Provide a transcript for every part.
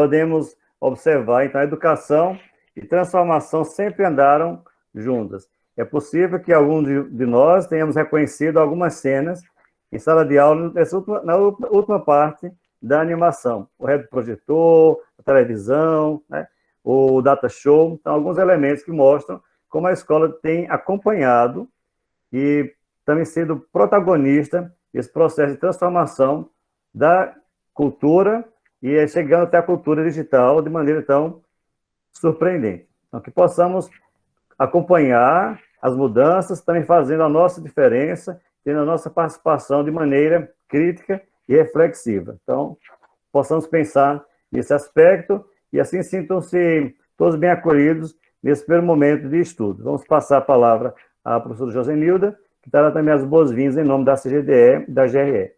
podemos observar, então, a educação e transformação sempre andaram juntas. É possível que algum de nós tenhamos reconhecido algumas cenas em sala de aula na última parte da animação. O retroprojetor, a televisão, né? O data show, então, alguns elementos que mostram como a escola tem acompanhado e também sido protagonista desse processo de transformação da cultura e chegando até a cultura digital de maneira tão surpreendente. Então, que possamos acompanhar as mudanças, também fazendo a nossa diferença, tendo a nossa participação de maneira crítica e reflexiva. Então, possamos pensar nesse aspecto e assim sintam-se todos bem acolhidos nesse primeiro momento de estudo. Vamos passar a palavra à professora Josenilda, que dará também as boas-vindas em nome da CGDE e da GRE.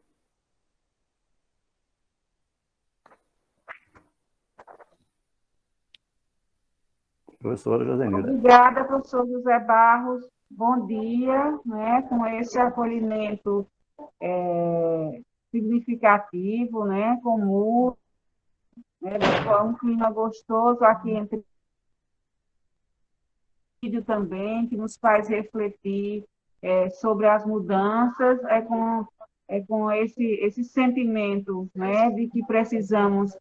Professora Josenilda. Obrigada, professor José Barros. Bom dia, né, com esse acolhimento significativo, né, com um clima gostoso aqui entre também, que nos faz refletir sobre as mudanças, com esse sentimento, né, de que precisamos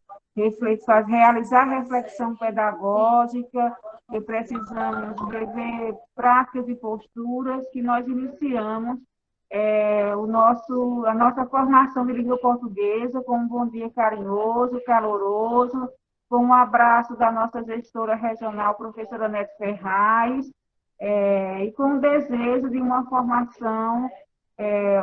realizar reflexão pedagógica, que precisamos rever práticas e posturas que nós iniciamos a nossa formação de língua portuguesa com um bom dia carinhoso, caloroso, com um abraço da nossa gestora regional, professora Neto Ferraz, e com o desejo de uma formação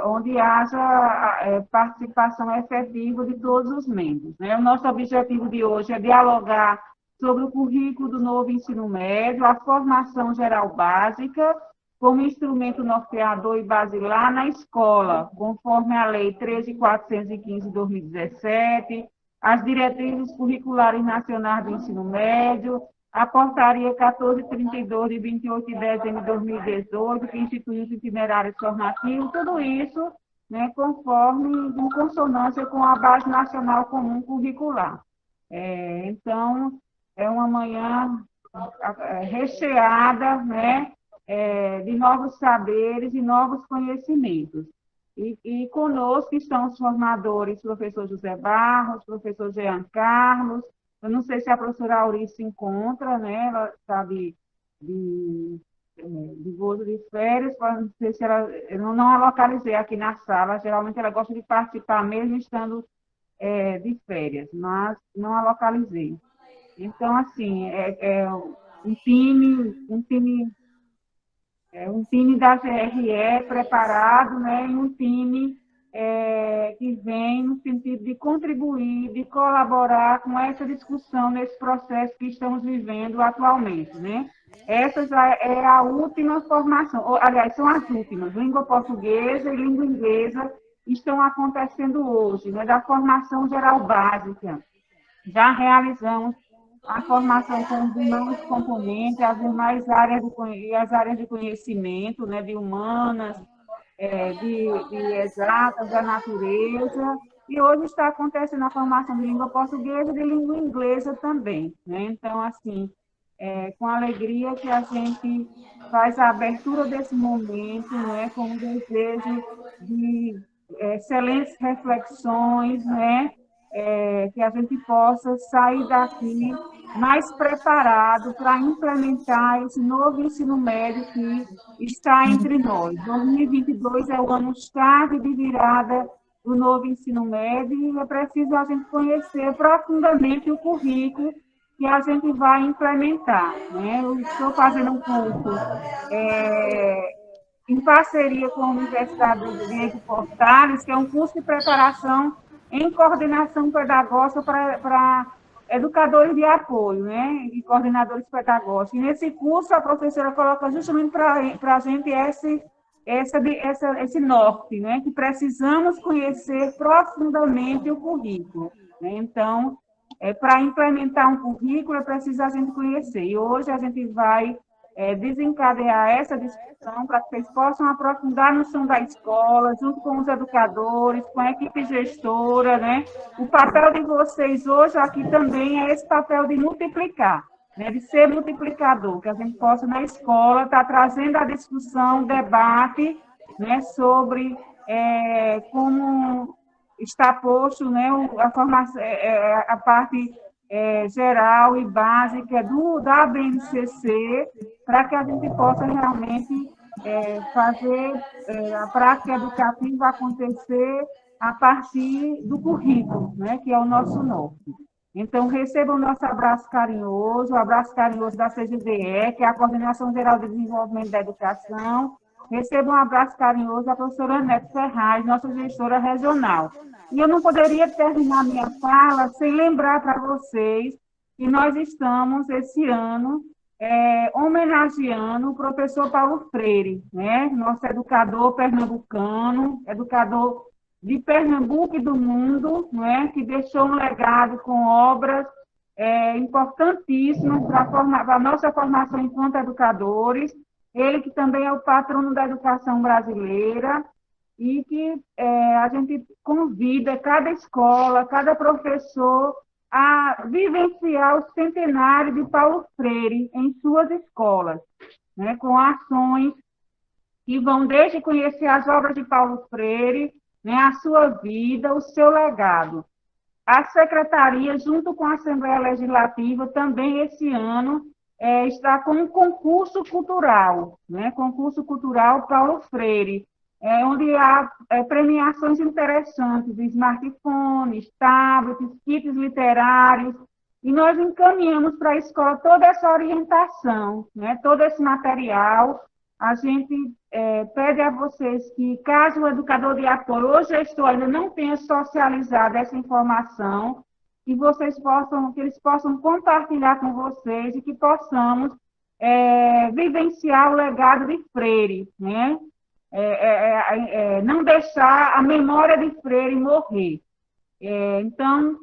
onde haja participação efetiva de todos os membros, né? O nosso objetivo de hoje é dialogar sobre o currículo do novo ensino médio, a formação geral básica, como instrumento norteador e basilar na escola, conforme a Lei 13.415 de 2017, as diretrizes curriculares nacionais do ensino médio, a portaria 1432 de 28 de dezembro de 2018, que instituiu os itinerários formativos, tudo isso, né, em consonância com a Base Nacional Comum Curricular. Então, é uma manhã recheada, né, de novos saberes e novos conhecimentos. E conosco estão os formadores, professor José Barros, professor Jean Carlos. Eu não sei se a professora Aurice se encontra, né? Ela está de gozo de férias, não sei se ela... Eu não a localizei aqui na sala, geralmente ela gosta de participar mesmo estando de férias, mas não a localizei. Então, assim, um time da GRE preparado, né, e um time que vem no sentido de contribuir, de colaborar com essa discussão nesse processo que estamos vivendo atualmente, né? Essa já é a última formação, aliás, são as últimas, língua portuguesa e língua inglesa estão acontecendo hoje, né, da formação geral básica. Já realizamos a formação com os demais componentes, as demais áreas de conhecimento, né, de humanas, de exatas, da natureza, e hoje está acontecendo a formação de língua portuguesa e de língua inglesa também, né? Então, assim, com alegria que a gente faz a abertura desse momento, né, com o desejo de excelentes reflexões, né, que a gente possa sair daqui mais preparado para implementar esse novo ensino médio que está entre nós. 2022 é o ano-chave de virada do novo ensino médio e é preciso a gente conhecer profundamente o currículo que a gente vai implementar, né? Eu estou fazendo um curso em parceria com a Universidade do Diego Portales, que é um curso de preparação em coordenação pedagógica para educadores de apoio, né, e coordenadores pedagógicos. E nesse curso, a professora coloca justamente para a gente esse norte, né, que precisamos conhecer profundamente o currículo, né? Então, para implementar um currículo, é preciso a gente conhecer. E hoje a gente vai desencadear essa discussão para que vocês possam aprofundar no chão da escola, junto com os educadores, com a equipe gestora, né? O papel de vocês hoje aqui também é esse papel de multiplicar, né? De ser multiplicador, que a gente possa, na escola, estar trazendo a discussão, o debate, né, sobre como está posto, né, a, formação, a parte geral e básica da BNCC, para que a gente possa realmente fazer a prática educativa acontecer a partir do currículo, né, que é o nosso norte. Então, receba o nosso abraço carinhoso, o abraço carinhoso da CGDE, que é a Coordenação Geral de Desenvolvimento da Educação. Receba um abraço carinhoso da professora Anete Ferraz, nossa gestora regional. E eu não poderia terminar minha fala sem lembrar para vocês que nós estamos, esse ano, homenageando o professor Paulo Freire, né? Nosso educador pernambucano, educador de Pernambuco e do mundo, né? Que deixou um legado com obras importantíssimas para a nossa formação enquanto educadores. Ele que também é o patrono da educação brasileira, e que a gente convida cada escola, cada professor a vivenciar o centenário de Paulo Freire em suas escolas, né, com ações que vão desde conhecer as obras de Paulo Freire, né, a sua vida, o seu legado. A Secretaria, junto com a Assembleia Legislativa, também esse ano está com um concurso cultural, né, concurso cultural Paulo Freire, onde há premiações interessantes, smartphones, tablets, kits literários, e nós encaminhamos para a escola toda essa orientação, né, todo esse material. A gente pede a vocês que, caso o educador de apoio ou gestor ainda não tenha socializado essa informação, que eles possam compartilhar com vocês e que possamos vivenciar o legado de Freire, né? Não deixar a memória de Freire morrer. Então,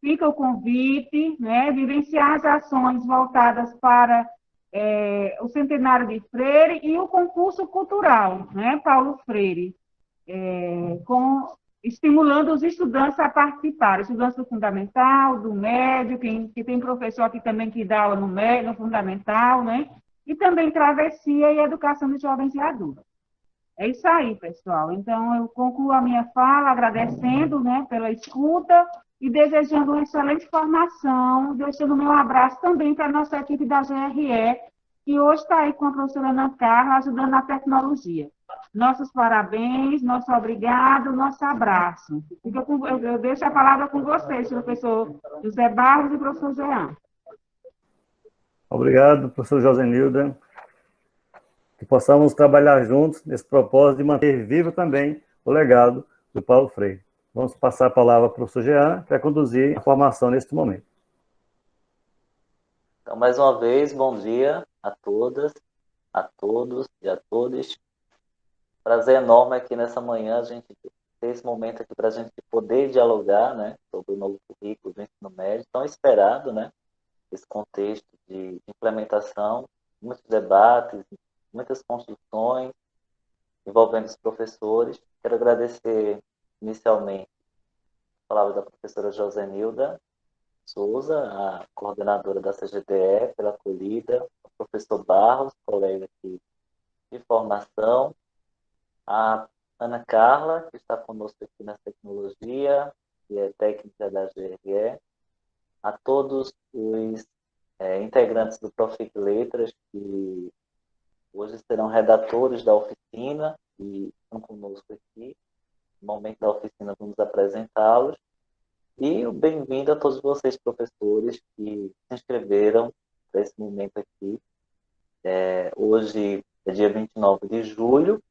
fica o convite, né, vivenciar as ações voltadas para o centenário de Freire e o concurso cultural, né, Paulo Freire, estimulando os estudantes a participar, estudantes do fundamental, do médio, que tem professor aqui também que dá aula no médio, no fundamental, né, e também travessia e educação de jovens e adultos. É isso aí, pessoal. Então, eu concluo a minha fala agradecendo, né, pela escuta e desejando uma excelente formação, deixando meu abraço também para a nossa equipe da GRE, que hoje está aí com a professora Ana Carla, ajudando na tecnologia. Nossos parabéns, nosso obrigado, nosso abraço. Eu deixo a palavra com vocês, professor José Barros e professor Jean. Obrigado, professor Josenilda. Que possamos trabalhar juntos nesse propósito de manter vivo também o legado do Paulo Freire. Vamos passar a palavra para o professor Jean, que vai conduzir a formação neste momento. Então, mais uma vez, bom dia a todas, a todos e a todas. Prazer enorme aqui nessa manhã a gente ter esse momento aqui para a gente poder dialogar, né, sobre o novo currículo do ensino médio, tão esperado, né, esse contexto de implementação, muitos debates, muitas construções envolvendo os professores. Quero agradecer inicialmente a palavra da professora Josenilda Souza, a coordenadora da CGTE, pela acolhida, o professor Barros, colega aqui de formação, a Ana Carla, que está conosco aqui na tecnologia, que é técnica da GRE, a todos os integrantes do Profic Letras, que hoje serão redatores da oficina e estão conosco aqui. No momento da oficina, vamos apresentá-los. E o bem-vindo a todos vocês, professores, que se inscreveram para esse momento aqui. Hoje é dia 29 de julho,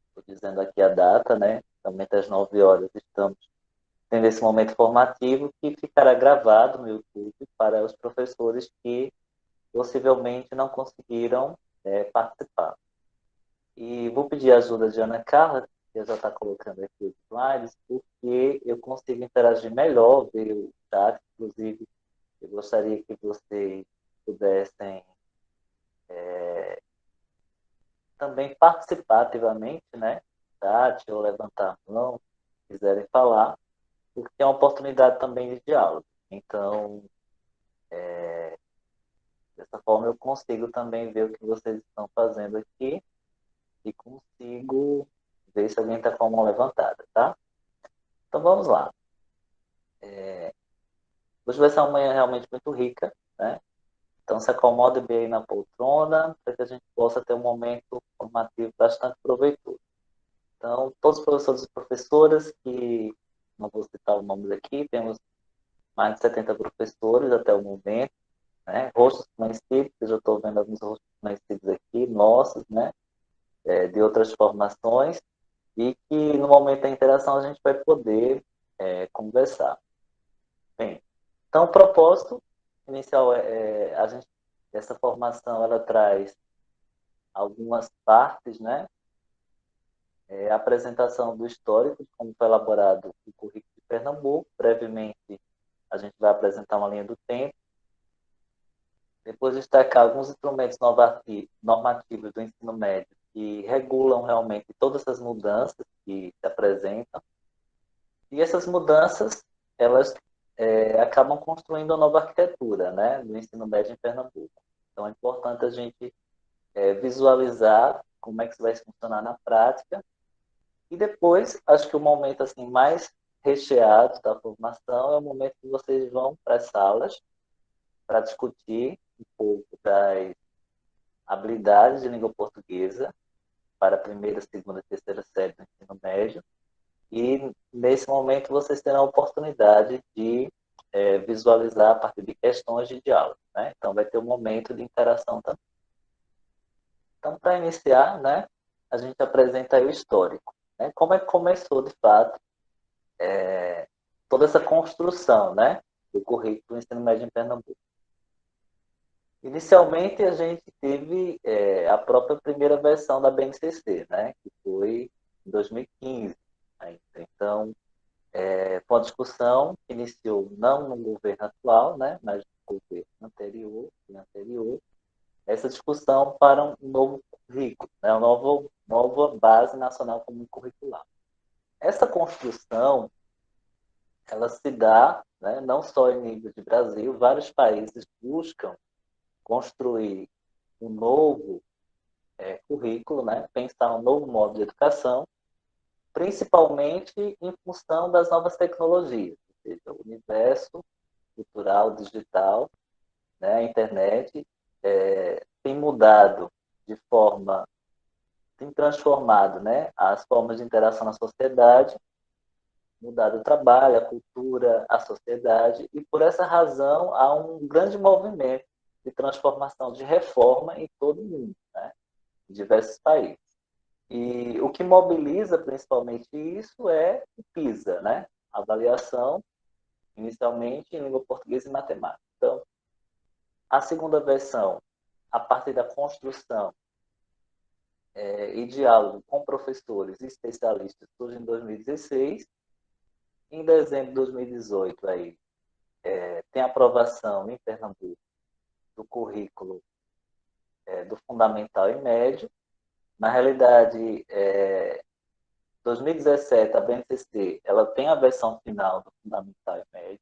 estou dizendo aqui a data, né? Somente às 9 horas estamos tendo esse momento formativo que ficará gravado no YouTube para os professores que possivelmente não conseguiram participar. E vou pedir a ajuda de Ana Carla, que já está colocando aqui os slides, porque eu consigo interagir melhor, ver o chat. Inclusive, eu gostaria que vocês pudessem participar ativamente, né? Chat ou levantar a mão, quiserem falar, porque é uma oportunidade também de diálogo. Então, dessa forma eu consigo também ver o que vocês estão fazendo aqui e consigo ver se alguém está com a mão levantada, tá? Então vamos lá. Hoje vai ser uma manhã realmente muito rica, né? Então se acomode bem aí na poltrona para que a gente possa ter um momento formativo bastante proveitoso. Então, todos os professores e professoras que, não vou citar os nomes aqui, temos mais de 70 professores até o momento, né? Rostos conhecidos, eu já estou vendo alguns rostos conhecidos aqui, nossos, né? De outras formações, e que no momento da interação a gente vai poder conversar. Bem, então o propósito inicial essa formação ela traz algumas partes, né? A apresentação do histórico, de como foi elaborado o currículo de Pernambuco. Brevemente, a gente vai apresentar uma linha do tempo. Depois, destacar alguns instrumentos normativos do ensino médio que regulam realmente todas essas mudanças que se apresentam. E essas mudanças, elas acabam construindo uma nova arquitetura, né, do ensino médio em Pernambuco. Então, é importante a gente visualizar como é que isso vai funcionar na prática. E depois, acho que o momento assim mais recheado da formação é o momento que vocês vão para as salas para discutir um pouco das habilidades de língua portuguesa para a primeira, segunda e terceira série do ensino médio. E nesse momento vocês terão a oportunidade de visualizar a partir de questões de diálogo, né? Então vai ter um momento de interação também. Então, para iniciar, né, a gente apresenta aí o histórico, né? Como é que começou, de fato, toda essa construção, né, do currículo do ensino médio em Pernambuco. Inicialmente, a gente teve a própria primeira versão da BNCC, né, que foi em 2015 ainda. Então, foi uma discussão que iniciou não no governo atual, né, mas no governo anterior, essa discussão para um novo currículo, né, uma nova base nacional comum curricular. Essa construção, ela se dá, né, não só em nível de Brasil, vários países buscam construir um novo currículo, né, pensar um novo modo de educação, principalmente em função das novas tecnologias, ou seja, o universo cultural, digital, né, a internet, tem mudado de forma, tem transformado, né, as formas de interação na sociedade, mudado o trabalho, a cultura, a sociedade, e por essa razão há um grande movimento de transformação, de reforma em todo o mundo, né, em diversos países. E o que mobiliza principalmente isso é o PISA, né, a avaliação, inicialmente em língua portuguesa e matemática. Então, a segunda versão, a partir da construção e diálogo com professores e especialistas, surge em 2016. Em dezembro de 2018, aí, tem aprovação em Pernambuco do currículo do Fundamental e Médio. Na realidade, 2017, a BNCC, ela tem a versão final do Fundamental e Médio,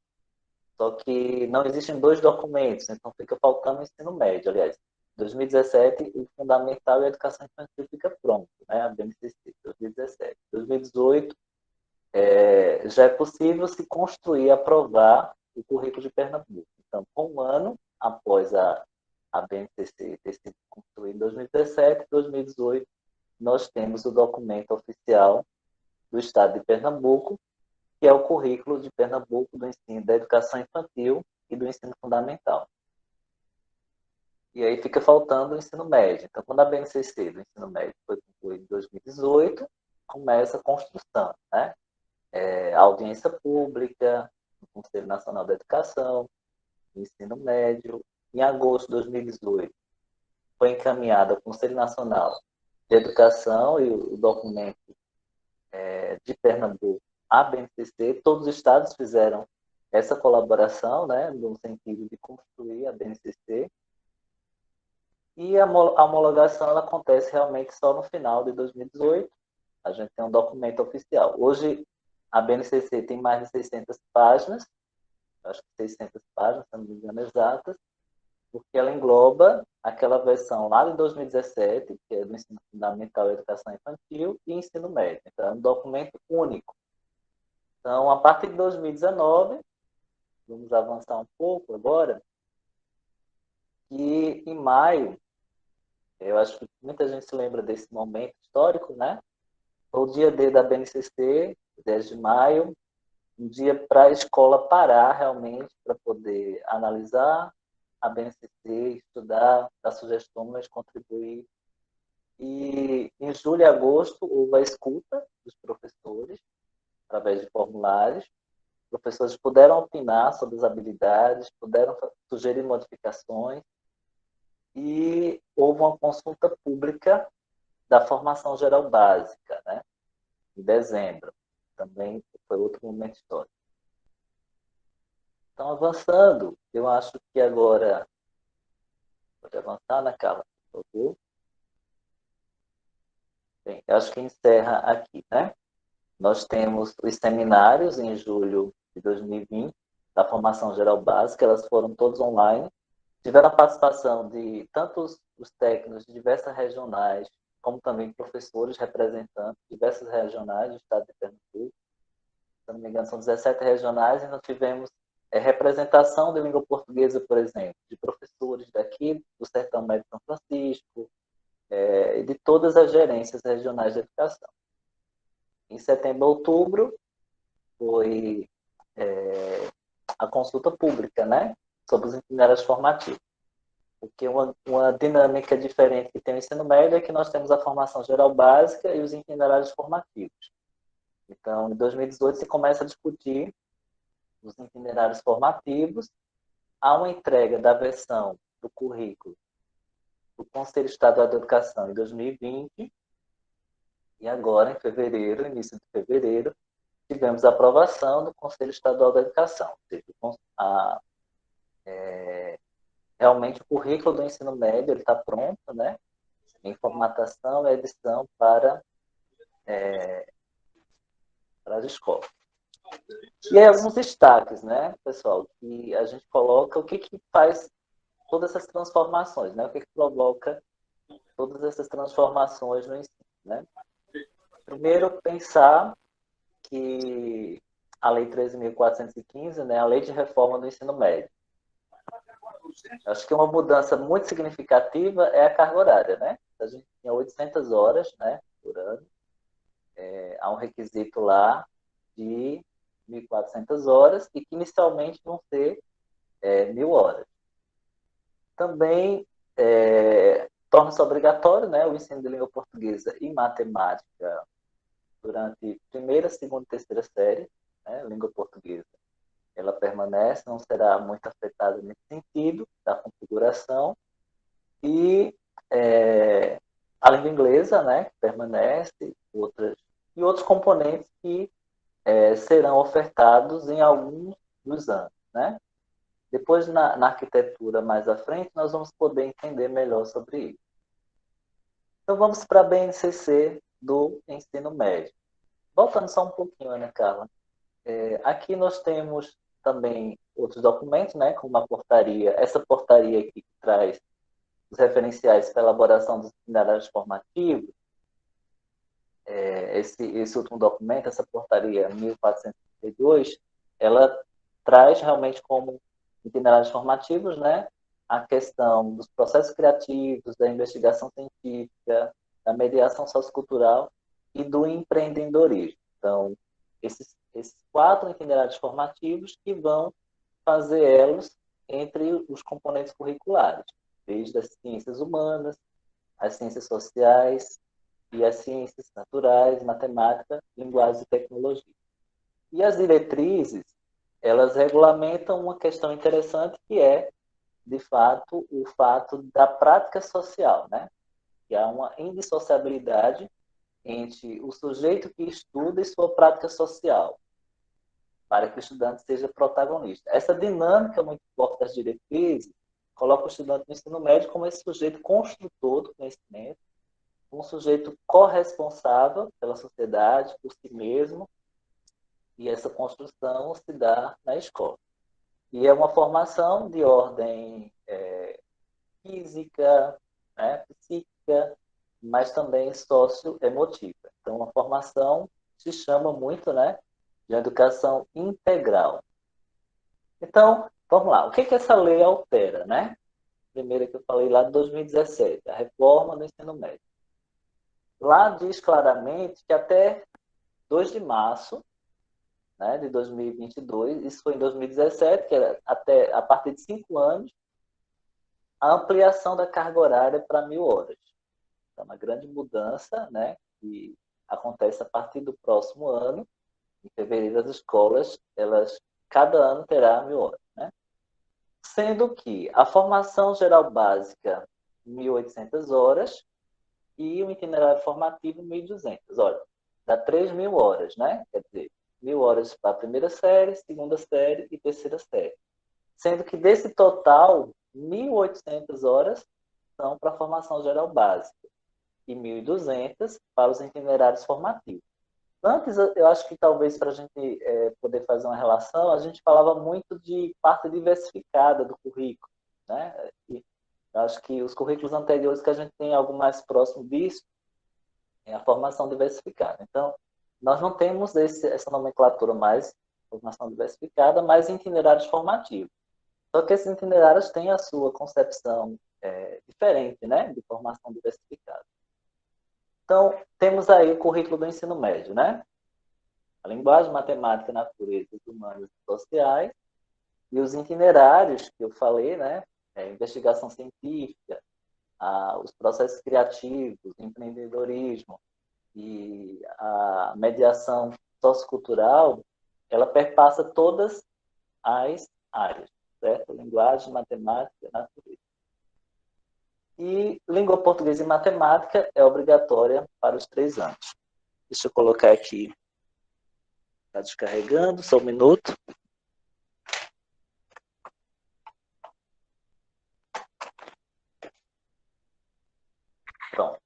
só que não existem dois documentos, então fica faltando o ensino médio. Aliás, 2017, o Fundamental e a Educação Infantil fica pronto, né? A BNCC, 2017. 2018, já é possível se construir, aprovar o currículo de Pernambuco. Então, com um ano após a BNCC ter sido construída em 2017, 2018, nós temos o documento oficial do Estado de Pernambuco, que é o currículo de Pernambuco do ensino da educação infantil e do ensino fundamental. E aí fica faltando o ensino médio. Então, quando a BNCC do ensino médio foi concluída em 2018, começa a construção, né? Audiência pública, no Conselho Nacional da Educação, ensino médio. Em agosto de 2018, foi encaminhado ao Conselho Nacional de Educação e o documento de Pernambuco, a BNCC. Todos os estados fizeram essa colaboração, né, no sentido de construir a BNCC. E a homologação ela acontece realmente só no final de 2018. A gente tem um documento oficial. Hoje, a BNCC tem mais de 600 páginas, acho que 600 páginas, se não me engano, exatas, porque ela engloba aquela versão lá de 2017, que é do ensino fundamental e educação infantil, e ensino médio. Então, é um documento único. Então, a partir de 2019, vamos avançar um pouco agora, e em maio, eu acho que muita gente se lembra desse momento histórico, né? O dia D da BNCC, 10 de maio, um dia para a escola parar realmente, para poder analisar a BNCC, estudar, dar sugestões, contribuir. E em julho e agosto houve a escuta dos professores, através de formulários. Os professores puderam opinar sobre as habilidades, puderam sugerir modificações, e houve uma consulta pública da formação geral básica, né? Em dezembro. Também foi outro momento histórico. Então, avançando, eu acho que agora... Pode avançar, Ana Carla, por favor. Bem, eu acho que encerra aqui, né? Nós temos os seminários em julho de 2020, da formação geral básica, elas foram todos online. Tiveram a participação de tanto os técnicos de diversas regionais, como também professores representantes de diversas regionais do estado de Pernambuco. Se não me engano, são 17 regionais, e nós tivemos representação de língua portuguesa, por exemplo, de professores daqui do Sertão Médio de São Francisco, e de todas as gerências regionais de educação. Em setembro e outubro, foi a consulta pública, né, sobre os itinerários formativos. Porque uma dinâmica diferente que tem o ensino médio é que nós temos a formação geral básica e os itinerários formativos. Então, em 2018, se começa a discutir os itinerários formativos. Há uma entrega da versão do currículo do Conselho Estadual de Educação em 2020, e agora, em fevereiro, início de fevereiro, tivemos a aprovação do Conselho Estadual da Educação. Ou seja, realmente o currículo do ensino médio está pronto, né? Em formatação e edição para as escolas. E aí, alguns destaques, né, pessoal, que a gente coloca, o que faz todas essas transformações, né? O que provoca todas essas transformações no ensino, né? Primeiro, pensar que a Lei 13.415, né, a Lei de Reforma do Ensino Médio. Acho que uma mudança muito significativa é a carga horária, né? A gente tinha 800 horas, né, por ano. Há um requisito lá de 1.400 horas, e que inicialmente vão ser 1.000 horas. Também torna-se obrigatório, né, o ensino de língua portuguesa e matemática durante primeira, segunda e terceira série, né, língua portuguesa. Ela permanece, não será muito afetada nesse sentido da configuração. E a língua inglesa, né, permanece, e outros componentes que serão ofertados em alguns dos anos, né? Depois, na arquitetura mais à frente, nós vamos poder entender melhor sobre isso. Então, vamos para a BNCC do ensino médio. Voltando só um pouquinho, Ana Carla. Aqui nós temos também outros documentos, né, como a portaria. Essa portaria aqui que traz os referenciais para a elaboração dos itinerários formativos. Esse último documento, essa portaria 1432, ela traz realmente como itinerários formativos, né, a questão dos processos criativos, da investigação científica, da mediação sociocultural e do empreendedorismo. Então, esses 4 itinerários formativos que vão fazer elos entre os componentes curriculares, desde as ciências humanas, as ciências sociais e as ciências naturais, matemática, linguagem e tecnologia. E as diretrizes, elas regulamentam uma questão interessante, que é, de fato, o fato da prática social, né? Que há uma indissociabilidade entre o sujeito que estuda e sua prática social, para que o estudante seja protagonista. Essa dinâmica muito forte das diretrizes coloca o estudante no ensino médio como esse sujeito construtor do conhecimento, um sujeito corresponsável pela sociedade, por si mesmo, e essa construção se dá na escola. E é uma formação de ordem física, né, psíquica, mas também socioemotiva. Então, uma formação se chama muito, né, de educação integral. Então, vamos lá. O que essa lei altera, né? Primeira que eu falei lá de 2017, a reforma do ensino médio. Lá diz claramente que até 2 de março, né, de 2022, isso foi em 2017, que era até a partir de 5 anos, a ampliação da carga horária para 1.000 horas. Então, uma grande mudança, né, que acontece a partir do próximo ano. Em fevereiro, as escolas, cada ano terá 1.000 horas, né? Sendo que a formação geral básica, 1.800 horas, e o itinerário formativo, 1.200. Olha, dá 3.000 horas, né? Quer dizer, 1.000 horas para a primeira série, segunda série e terceira série. Sendo que desse total, 1.800 horas são para a formação geral básica e 1.200 para os itinerários formativos. Antes, eu acho que talvez para a gente poder fazer uma relação, a gente falava muito de parte diversificada do currículo, né? E eu acho que os currículos anteriores que a gente tem algo mais próximo disso é a formação diversificada. Então, nós não temos essa nomenclatura mais, formação diversificada, mas itinerários formativos. Só que esses itinerários têm a sua concepção diferente, né, de formação diversificada. Então, temos aí o currículo do ensino médio, né? A linguagem, matemática, natureza, humanas e sociais, e os itinerários que eu falei, né? Investigação científica, os processos criativos, empreendedorismo e a mediação sociocultural, ela perpassa todas as áreas, certo? Linguagem, matemática, natureza. E língua portuguesa e matemática é obrigatória para os 3 anos. Deixa eu colocar aqui. Está descarregando, só um minuto. Pronto.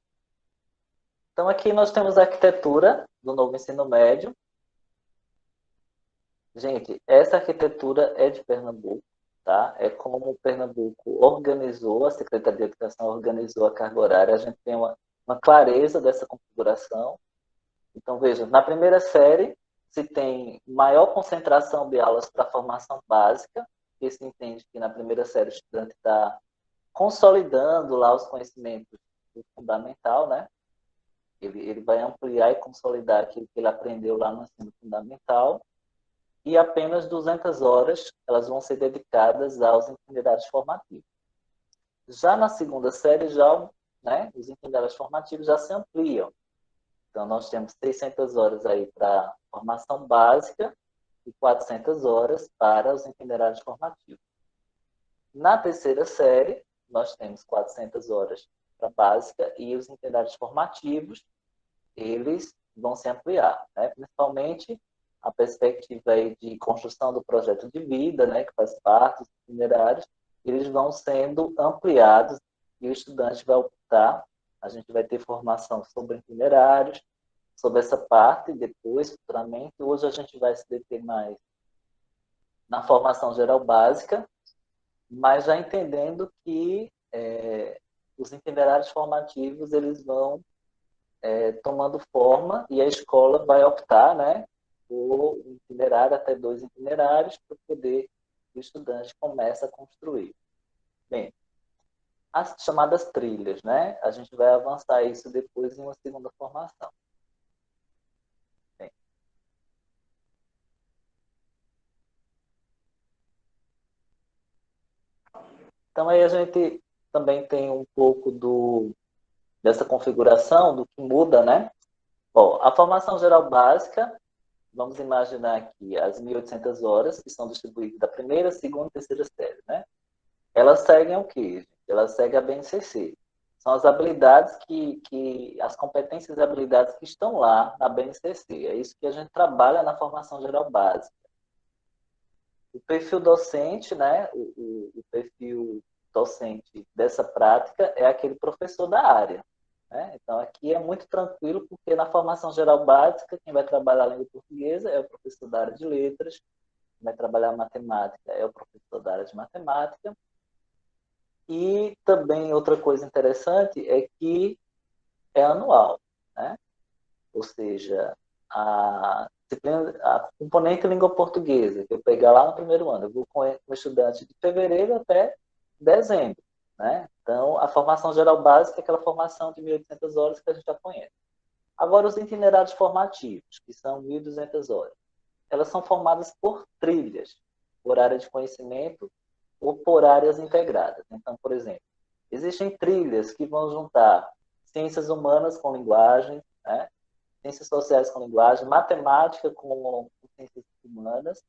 Então, aqui nós temos a arquitetura do novo ensino médio. Gente, essa arquitetura é de Pernambuco, tá? É como o Pernambuco organizou, a Secretaria de Educação organizou a carga horária. A gente tem uma clareza dessa configuração. Então, veja, na primeira série, se tem maior concentração de aulas para a formação básica, porque se entende que na primeira série o estudante está consolidando lá os conhecimentos do fundamental, né? Ele vai ampliar e consolidar aquilo que ele aprendeu lá no ensino fundamental, e apenas 200 horas elas vão ser dedicadas aos itinerários formativos. Já na segunda série, né, os itinerários formativos já se ampliam. Então, nós temos 600 horas aí para formação básica e 400 horas para os itinerários formativos. Na terceira série, nós temos 400 horas para básica e os itinerários formativos, eles vão se ampliar, né? Principalmente a perspectiva aí de construção do projeto de vida, né, que faz parte dos itinerários, eles vão sendo ampliados e o estudante vai optar. A gente vai ter formação sobre itinerários, sobre essa parte depois, futuramente. Hoje a gente vai se deter mais na formação geral básica, mas já entendendo que os itinerários formativos eles vão tomando forma e a escola vai optar, né, por um itinerário, até 2 itinerários, para poder o estudante começa a construir. Bem, as chamadas trilhas, né? A gente vai avançar isso depois em uma segunda formação. Bem. Então, aí a gente também tem um pouco dessa configuração, do que muda, né? Bom, a formação geral básica, vamos imaginar aqui as 1.800 horas, que são distribuídas da primeira, segunda e terceira série, né? Elas seguem o quê? Elas seguem a BNCC. São as habilidades as competências e habilidades que estão lá na BNCC. É isso que a gente trabalha na formação geral básica. O perfil docente, né? O perfil docente dessa prática é aquele professor da área, né? Então, aqui é muito tranquilo, porque na formação geral básica, quem vai trabalhar a língua portuguesa é o professor da área de letras, quem vai trabalhar matemática é o professor da área de matemática. E também outra coisa interessante é que é anual, né? Ou seja, a disciplina, a componente língua portuguesa, que eu pegar lá no primeiro ano, eu vou com o estudante de fevereiro até dezembro, né? Então, a formação geral básica é aquela formação de 1.800 horas que a gente já conhece. Agora, os itinerários formativos, que são 1.200 horas, elas são formadas por trilhas, por área de conhecimento ou por áreas integradas. Então, por exemplo, existem trilhas que vão juntar ciências humanas com linguagem, né? Ciências sociais com linguagem, matemática com ciências humanas,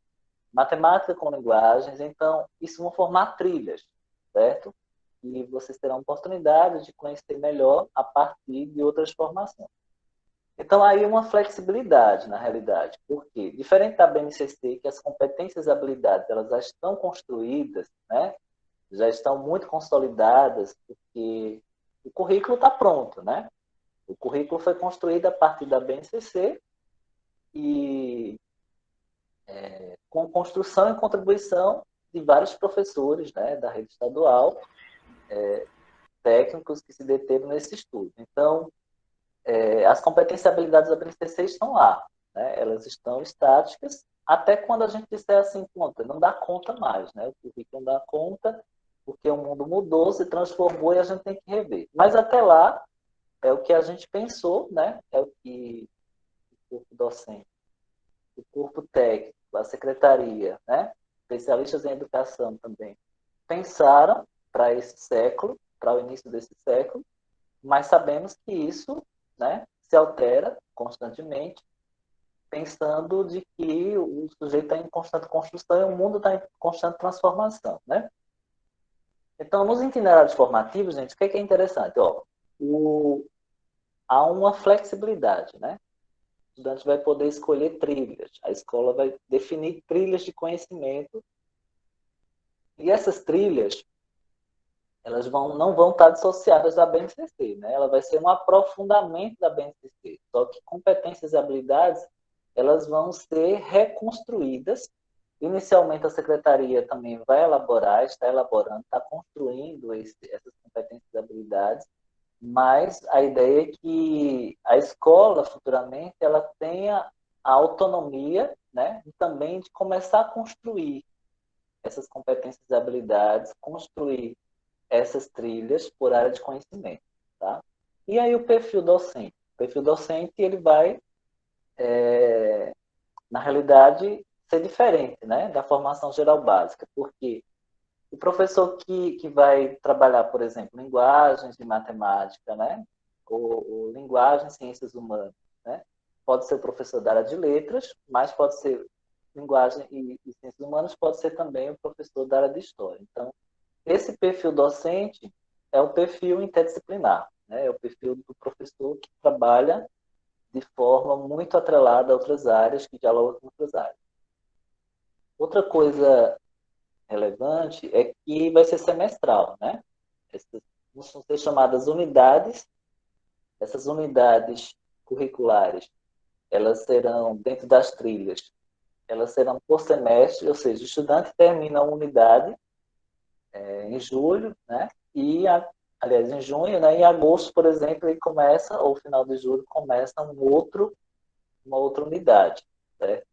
matemática com linguagens. Então, isso vão formar trilhas, certo? E vocês terão a oportunidade de conhecer melhor a partir de outras formações. Então, aí uma flexibilidade, na realidade, porque, diferente da BNCC, que as competências e habilidades elas já estão construídas, né? Já estão muito consolidadas, porque o currículo está pronto, né? O currículo foi construído a partir da BNCC e com construção e contribuição de vários professores, né, da rede estadual, técnicos que se deteram nesse estudo. Então, as competências e habilidades da BNCC estão lá, né? Elas estão estáticas, até quando a gente disser assim, conta, não dá conta mais, né? O currículo não dá conta, porque o mundo mudou, se transformou e a gente tem que rever. Mas até lá, é o que a gente pensou, né? É o que o corpo docente, o corpo técnico, a secretaria, né? Especialistas em educação também, pensaram para esse século, para o início desse século, mas sabemos que isso, né, se altera constantemente, pensando de que o sujeito está em constante construção e o mundo está em constante transformação, né? Então, nos itinerários formativos, gente, o que é interessante? Ó, há uma flexibilidade, né? O estudante vai poder escolher trilhas, a escola vai definir trilhas de conhecimento, e essas trilhas, elas não vão estar dissociadas da BNCC, né? Ela vai ser um aprofundamento da BNCC, só que competências e habilidades, elas vão ser reconstruídas. Inicialmente, a secretaria também vai elaborar, está elaborando, está construindo essas competências e habilidades, mas a ideia é que a escola, futuramente, ela tenha a autonomia, né, e também de começar a construir essas competências e habilidades, construir essas trilhas por área de conhecimento, tá? E aí o perfil docente? O perfil docente, ele vai, na realidade, ser diferente, né, da formação geral básica, porque o professor que vai trabalhar, por exemplo, linguagens de matemática, né? Ou linguagem ciências humanas, né? Pode ser o professor da área de letras, mas pode ser linguagem e ciências humanas, pode ser também o professor da área de história. Então, esse perfil docente é o perfil interdisciplinar, né? É o perfil do professor que trabalha de forma muito atrelada a outras áreas, que dialoga com outras áreas. Outra coisa relevante é que vai ser semestral, né? Essas vão ser chamadas unidades. Essas unidades curriculares, elas serão, dentro das trilhas, elas serão por semestre, ou seja, o estudante termina a unidade em julho, né? Aliás, em junho, né? Em agosto, por exemplo, ele começa, ou final de julho, começa uma outra unidade, certo?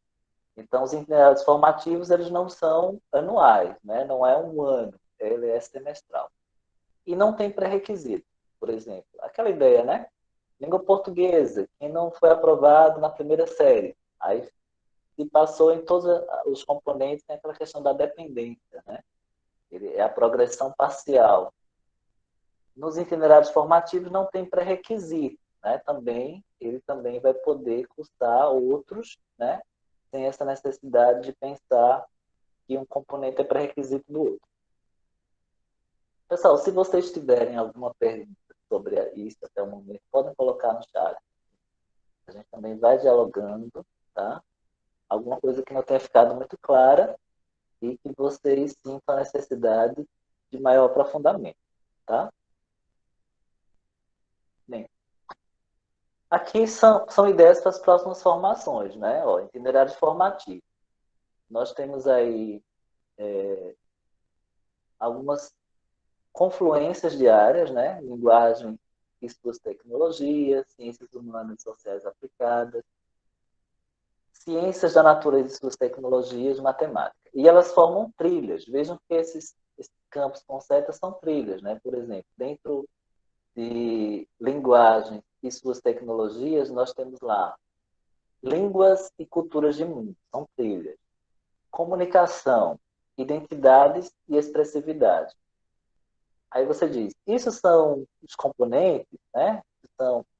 Então, os itinerários formativos, eles não são anuais, né? Não é um ano, ele é semestral. E não tem pré-requisito, por exemplo. Aquela ideia, né? Língua portuguesa, quem não foi aprovado na primeira série, aí se passou em todos os componentes, tem aquela questão da dependência, né? É a progressão parcial. Nos itinerários formativos não tem pré-requisito, né? Ele também vai poder cursar outros, né? Sem essa necessidade de pensar que um componente é pré-requisito do outro. Pessoal, se vocês tiverem alguma pergunta sobre isso até o momento, podem colocar no chat. A gente também vai dialogando, tá? Alguma coisa que não tenha ficado muito clara e que vocês sintam a necessidade de maior aprofundamento, tá? Bem, aqui são ideias para as próximas formações, né? Ó, itinerário formativo. Nós temos aí algumas confluências de áreas, né? Linguagem e suas tecnologias, ciências humanas e sociais aplicadas, ciências da natureza e suas tecnologias, matemática. E elas formam trilhas. Vejam que esses campos com setas são trilhas, né? Por exemplo, dentro de linguagem e suas tecnologias, nós temos lá línguas e culturas de mundo, são trilhas. Comunicação, identidades e expressividade. Aí você diz, isso são os componentes, né?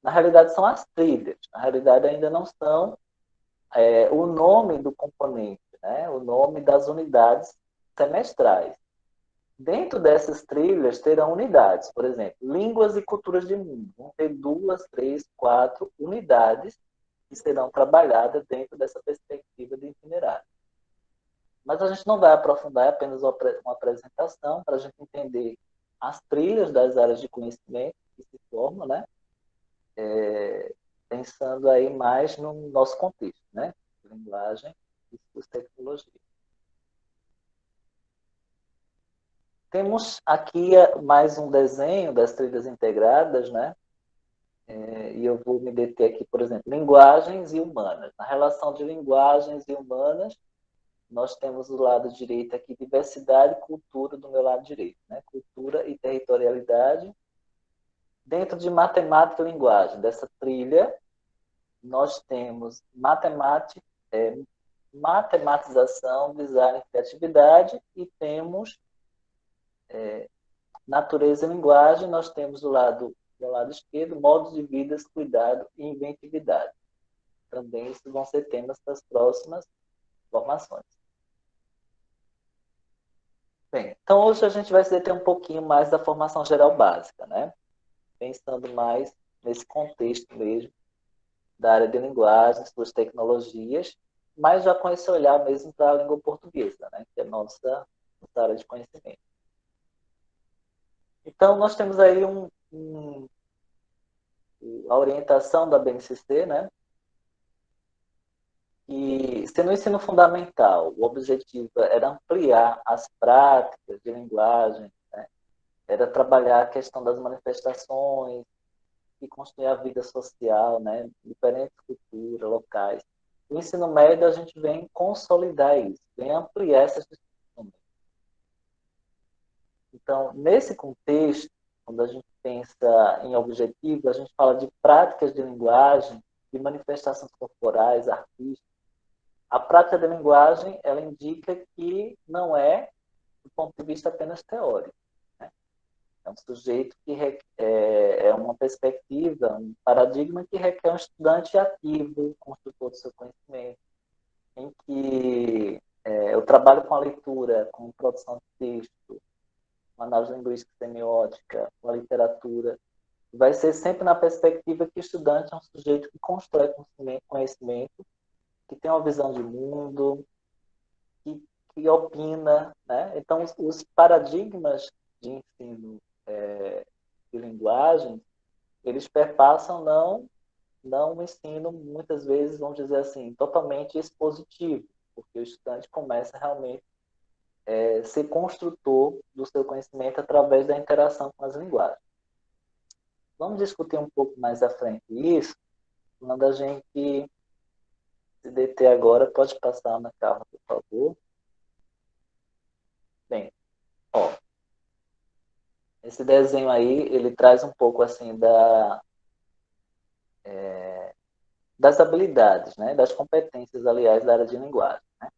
Na realidade, são as trilhas. Na realidade, ainda não são o nome do componente, né? O nome das unidades semestrais. Dentro dessas trilhas terão unidades, por exemplo, línguas e culturas de mundo. Vão ter 2, 3, 4 unidades que serão trabalhadas dentro dessa perspectiva de itinerário. Mas a gente não vai aprofundar, é apenas uma apresentação para a gente entender as trilhas das áreas de conhecimento que se formam, né? Pensando aí mais no nosso contexto, né? Linguagem e suas tecnologias. Temos aqui mais um desenho das trilhas integradas, né? E eu vou me deter aqui, por exemplo, linguagens e humanas. Na relação de linguagens e humanas, nós temos do lado direito aqui diversidade e cultura do meu lado direito, né? Cultura e territorialidade. Dentro de matemática e linguagem, dessa trilha, nós temos matematização, design e criatividade, e temos natureza e linguagem, nós temos do lado esquerdo, modos de vida, cuidado e inventividade. Também esses vão ser temas das próximas formações. Bem, então hoje a gente vai se deter um pouquinho mais da formação geral básica, né? Pensando mais nesse contexto mesmo da área de linguagem, suas tecnologias, mas já com esse olhar mesmo para a língua portuguesa, né? Que é a nossa área de conhecimento. Então, nós temos aí a orientação da BNCC, né? E se no ensino fundamental o objetivo era ampliar as práticas de linguagem, né? Era trabalhar a questão das manifestações e construir a vida social, né? Diferentes culturas, locais. No ensino médio, a gente vem consolidar isso, vem ampliar essas discussões. Então, nesse contexto, quando a gente pensa em objetivo, a gente fala de práticas de linguagem, de manifestações corporais, artísticas. A prática de linguagem, ela indica que não é do ponto de vista apenas teórico. Né? É um sujeito que é uma perspectiva, um paradigma que requer um estudante ativo, construtor do seu conhecimento, em que eu trabalho com a leitura, com produção de texto, uma análise linguística e semiótica, uma literatura, vai ser sempre na perspectiva que o estudante é um sujeito que constrói conhecimento, que tem uma visão de mundo, que opina, né? Então, os paradigmas de ensino de linguagem, eles perpassam não um ensino, muitas vezes, vamos dizer assim, totalmente expositivo, porque o estudante começa realmente a ser construtor do seu conhecimento através da interação com as linguagens. Vamos discutir um pouco mais à frente isso, quando a gente se deter agora, pode passar na Carla, por favor. Bem, ó, esse desenho aí, ele traz um pouco assim das habilidades, né, das competências, aliás, da área de linguagem. Né?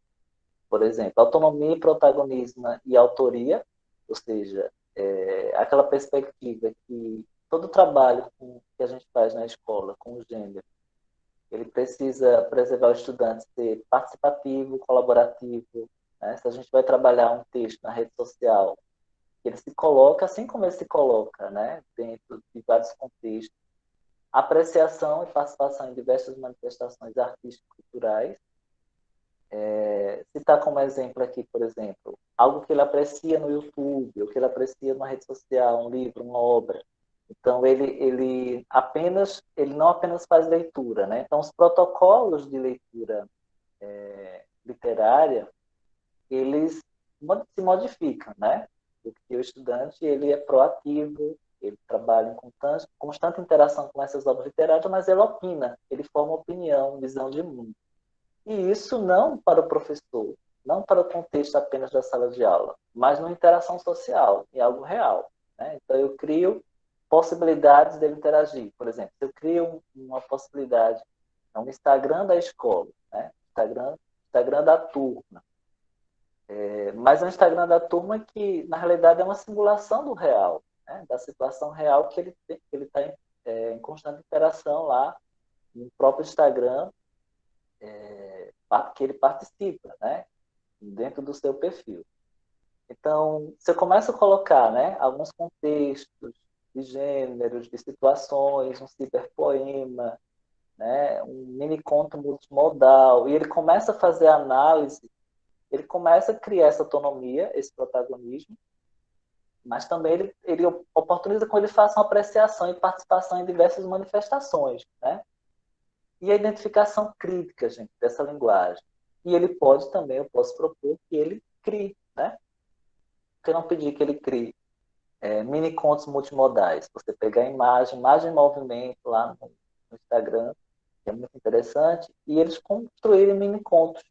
Por exemplo, autonomia, protagonismo e autoria, ou seja, aquela perspectiva que todo trabalho que a gente faz na escola com o gênero, ele precisa preservar o estudante ser participativo, colaborativo. Né? Se a gente vai trabalhar um texto na rede social, ele se coloca, assim como ele se coloca, né? Dentro de vários contextos, apreciação e participação em diversas manifestações artísticas e culturais, citar como exemplo aqui, por exemplo, algo que ele aprecia no YouTube, ou que ele aprecia numa rede social, um livro, uma obra. Então, ele não apenas faz leitura, né? Então, os protocolos de leitura literária, eles se modificam, né? Porque o estudante, ele é proativo, ele trabalha em constante interação com essas obras literárias, mas ele opina, ele forma opinião, visão de mundo. E isso não para o professor, não para o contexto apenas da sala de aula, mas numa interação social, em algo real, né? Então, eu crio possibilidades dele interagir. Por exemplo, se eu crio uma possibilidade, um Instagram da escola, né? Instagram da turma, mas é um Instagram da turma que, na realidade, é uma simulação do real, né? Da situação real que ele está em constante interação lá no próprio Instagram, que ele participa, né? Dentro do seu perfil. Então, você começa a colocar, né, alguns contextos de gêneros, de situações, um ciberpoema, né, um mini conto multimodal, e ele começa a fazer a análise, ele começa a criar essa autonomia, esse protagonismo, mas também ele oportuniza com ele faça uma apreciação e participação em diversas manifestações, né? E a identificação crítica, gente, dessa linguagem. E ele pode também, eu posso propor que ele crie, né? Por que não pedir que ele crie mini contos multimodais? Você pegar a imagem em movimento lá no Instagram, que é muito interessante, e eles construírem mini contos,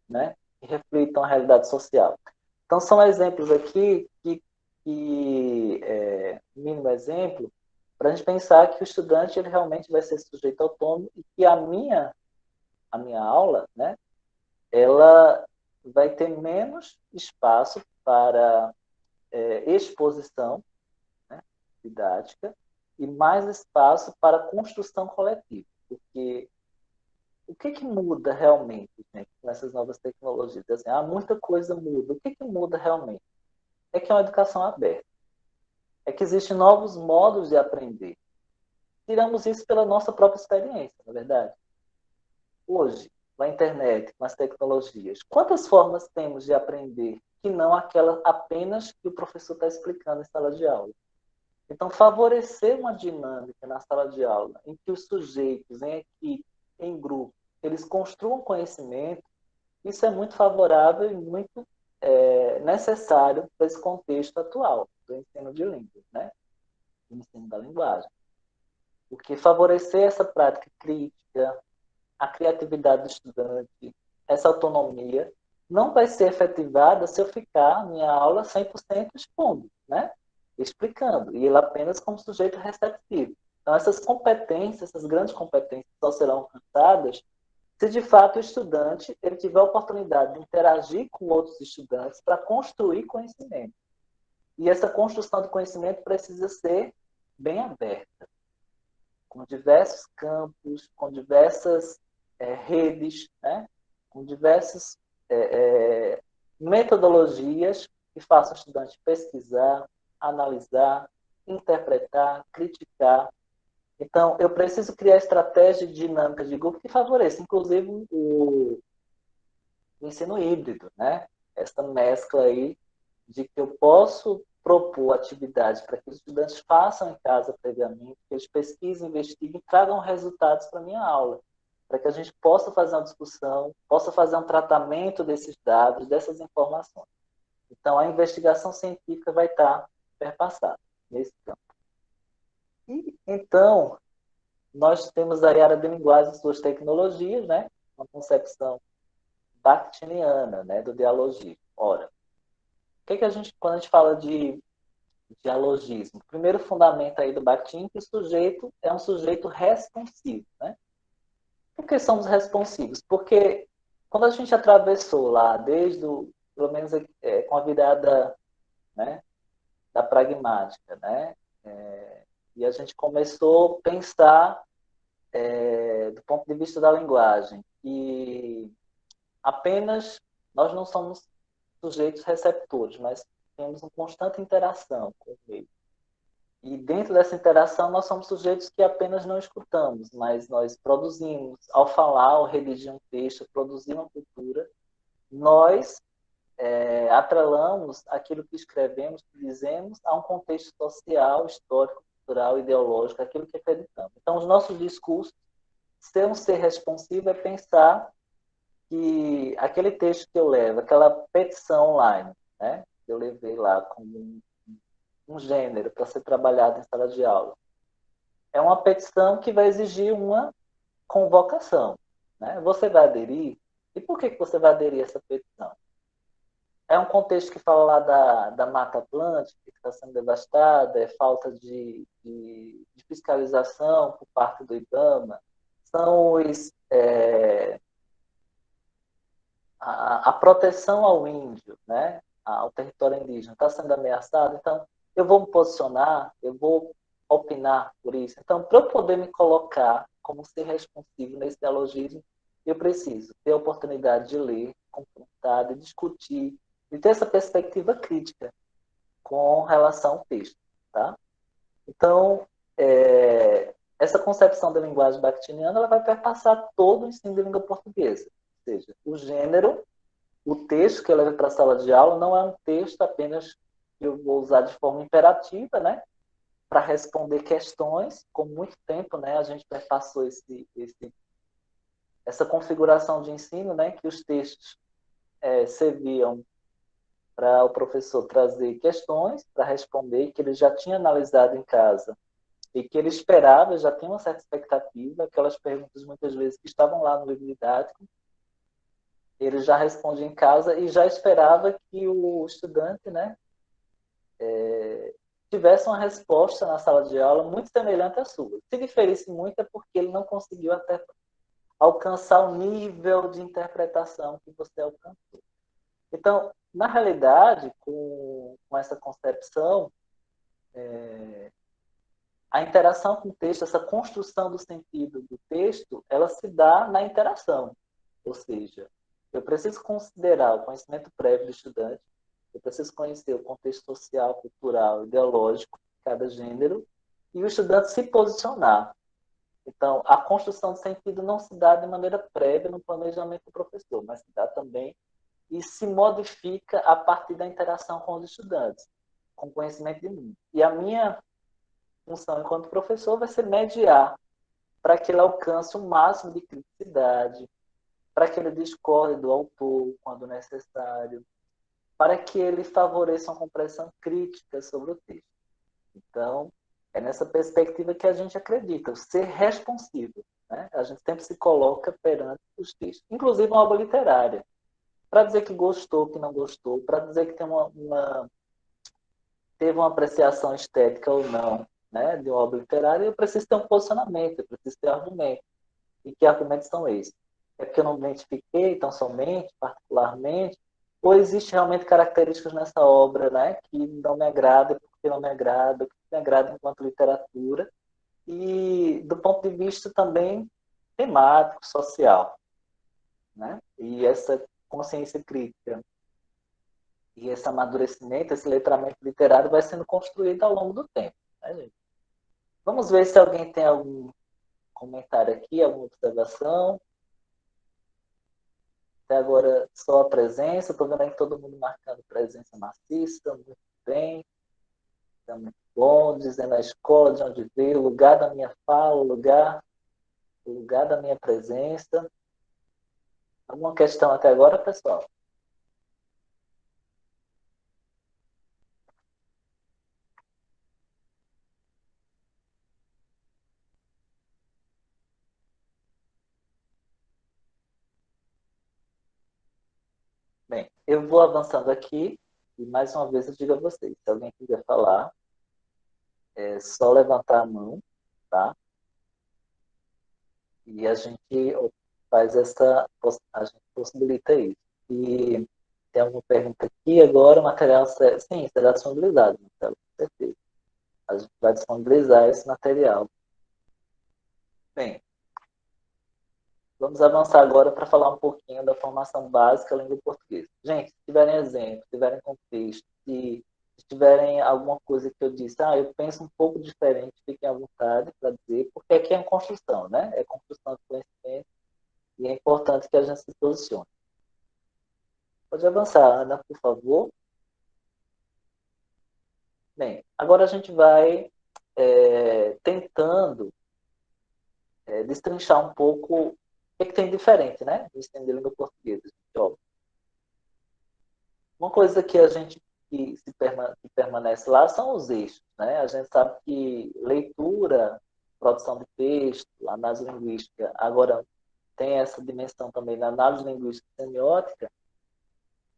né? Que reflitam a realidade social. Então, são exemplos aqui mínimo exemplo, para a gente pensar que o estudante ele realmente vai ser sujeito autônomo e que a minha aula, né, ela vai ter menos espaço para exposição, né, didática, e mais espaço para construção coletiva. Porque o que muda realmente, gente, nessas novas tecnologias? Assim, muita coisa muda. O que muda realmente? É que é uma educação aberta. É que existem novos modos de aprender. Tiramos isso pela nossa própria experiência, na verdade. Hoje, na internet, com as tecnologias, quantas formas temos de aprender que não aquela apenas que o professor está explicando em sala de aula? Então, favorecer uma dinâmica na sala de aula em que os sujeitos, em equipe, em grupo, eles construam conhecimento, isso é muito favorável e muito necessário para esse contexto atual do ensino de língua, né? Do ensino da linguagem. Porque favorecer essa prática crítica, a criatividade do estudante, essa autonomia, não vai ser efetivada se eu ficar minha aula 100% expondo, né? Explicando, e ele apenas como sujeito receptivo. Então, essas competências, essas grandes competências só serão alcançadas se de fato o estudante ele tiver a oportunidade de interagir com outros estudantes para construir conhecimento. E essa construção de conhecimento precisa ser bem aberta, com diversos campos, com diversas redes, né? Com diversas metodologias que façam o estudante pesquisar, analisar, interpretar, criticar. Então, eu preciso criar estratégias dinâmicas de grupo que favoreçam, inclusive, o ensino híbrido, né? Essa mescla aí de que eu posso propor atividades para que os estudantes façam em casa previamente, que eles pesquisem, investiguem e tragam resultados para a minha aula, para que a gente possa fazer uma discussão, possa fazer um tratamento desses dados, dessas informações. Então, a investigação científica vai estar perpassada nesse campo. E, então, nós temos aí a área de linguagem e suas tecnologias, né? Uma concepção bakhtiniana, né? Do dialogismo. Ora, quando a gente fala de dialogismo, o primeiro fundamento aí do Bakhtin é que o sujeito é um sujeito responsivo, né? Por que somos responsivos? Porque quando a gente atravessou lá, pelo menos com a virada, né, da pragmática, né? E a gente começou a pensar do ponto de vista da linguagem, e apenas nós não somos sujeitos receptores, mas temos uma constante interação com o meio. E dentro dessa interação nós somos sujeitos que apenas não escutamos, mas nós produzimos, ao falar, ao redigir um texto, produzir uma cultura, nós atrelamos aquilo que escrevemos, que dizemos, a um contexto social, histórico, cultural, ideológico, aquilo que acreditamos. Então, os nossos discursos, ser um ser responsivo é pensar que aquele texto que eu levo, aquela petição online, né, que eu levei lá como um gênero para ser trabalhado em sala de aula, é uma petição que vai exigir uma convocação. Né? Você vai aderir? E por que você vai aderir a essa petição? É um contexto que fala lá da Mata Atlântica, que está sendo devastada, é falta de fiscalização por parte do IBAMA, são a proteção ao índio, né, ao território indígena, está sendo ameaçado, então eu vou me posicionar, eu vou opinar por isso. Então, para eu poder me colocar como ser responsivo nesse dialogismo, eu preciso ter a oportunidade de ler, confrontar, de discutir, de ter essa perspectiva crítica com relação ao texto. Tá? Então, essa concepção da linguagem bakhtiniana ela vai perpassar todo o ensino de língua portuguesa. Ou seja, o gênero, o texto que eu levo para a sala de aula não é um texto apenas que eu vou usar de forma imperativa, né, para responder questões. Com muito tempo, né, a gente perpassou essa configuração de ensino, né, que os textos serviam para o professor trazer questões para responder, que ele já tinha analisado em casa e que ele esperava, já tinha uma certa expectativa, aquelas perguntas muitas vezes que estavam lá no livro didático, ele já responde em casa e já esperava que o estudante, né, tivesse uma resposta na sala de aula muito semelhante à sua. Se diferisse muito é porque ele não conseguiu até alcançar o nível de interpretação que você alcançou. Então, na realidade, com essa concepção, a interação com o texto, essa construção do sentido do texto, ela se dá na interação. Ou seja, eu preciso considerar o conhecimento prévio do estudante, eu preciso conhecer o contexto social, cultural, ideológico de cada gênero, e o estudante se posicionar. Então, a construção do sentido não se dá de maneira prévia no planejamento do professor, mas se dá também e se modifica a partir da interação com os estudantes, com conhecimento de mundo. E a minha função enquanto professor vai ser mediar para que ele alcance o máximo de criticidade, para que ele discorde do autor quando necessário, para que ele favoreça uma compreensão crítica sobre o texto. Então, é nessa perspectiva que a gente acredita, o ser responsivo. Né? A gente sempre se coloca perante os textos, inclusive uma obra literária, para dizer que gostou, que não gostou, para dizer que tem teve uma apreciação estética ou não, né, de uma obra literária, eu preciso ter um posicionamento, eu preciso ter argumento. E que argumentos são esses? É porque eu não me identifiquei tão somente, particularmente, ou existe realmente características nessa obra, né, que não me agrada, porque não me agrada, que me agrada enquanto literatura, e do ponto de vista também temático, social, né? E essa consciência crítica e esse amadurecimento, esse letramento literário vai sendo construído ao longo do tempo, né, gente? Vamos ver se alguém tem algum comentário aqui, alguma observação. Até agora, só a presença. Estou vendo aí todo mundo marcando presença maciça. Muito bem. Está muito bom. Dizendo a escola, de onde veio, o lugar da minha fala, o lugar da minha presença. Alguma questão até agora, pessoal? Bem, eu vou avançando aqui e mais uma vez eu digo a vocês, se alguém quiser falar, é só levantar a mão, tá? E a gente faz a gente possibilita isso. E tem alguma pergunta aqui agora, o material, sim, será disponibilizado, Marcelo, com certeza. A gente vai disponibilizar esse material. Bem, vamos avançar agora para falar um pouquinho da formação básica da língua portuguesa. Gente, se tiverem exemplo, se tiverem contexto, se tiverem alguma coisa que eu disse, eu penso um pouco diferente, fiquem à vontade para dizer, porque aqui é uma construção, né? É construção de conhecimento e é importante que a gente se posicione. Pode avançar, Ana, por favor. Bem, agora a gente vai tentando destrinchar um pouco o que tem diferente, né? Do estender língua portuguesa. Ó, uma coisa que a gente que permanece lá são os eixos, né? A gente sabe que leitura, produção de texto, análise linguística, agora tem essa dimensão também na análise linguística e semiótica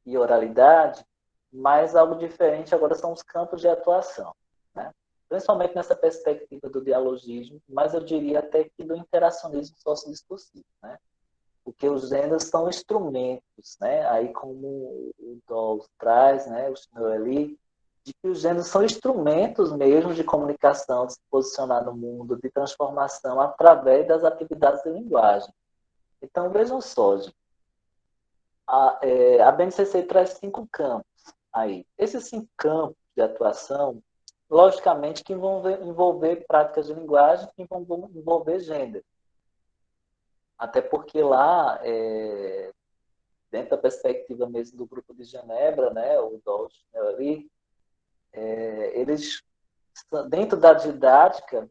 e oralidade, mas algo diferente agora são os campos de atuação, né? Principalmente nessa perspectiva do dialogismo, mas eu diria até que do interacionismo sociodiscursivo, né? Porque os gêneros são instrumentos, né? Aí como o Dawes traz, né, o Schneerli, de que os gêneros são instrumentos mesmo de comunicação, de se posicionar no mundo, de transformação através das atividades de linguagem. Então, vejam só, gente, a BNCC traz 5 campos aí. Esses 5 campos de atuação, logicamente que vão envolver práticas de linguagem, que vão envolver gênero. Até porque lá, dentro da perspectiva mesmo do Grupo de Genebra, né, o Dawes ali, eles, dentro da didática,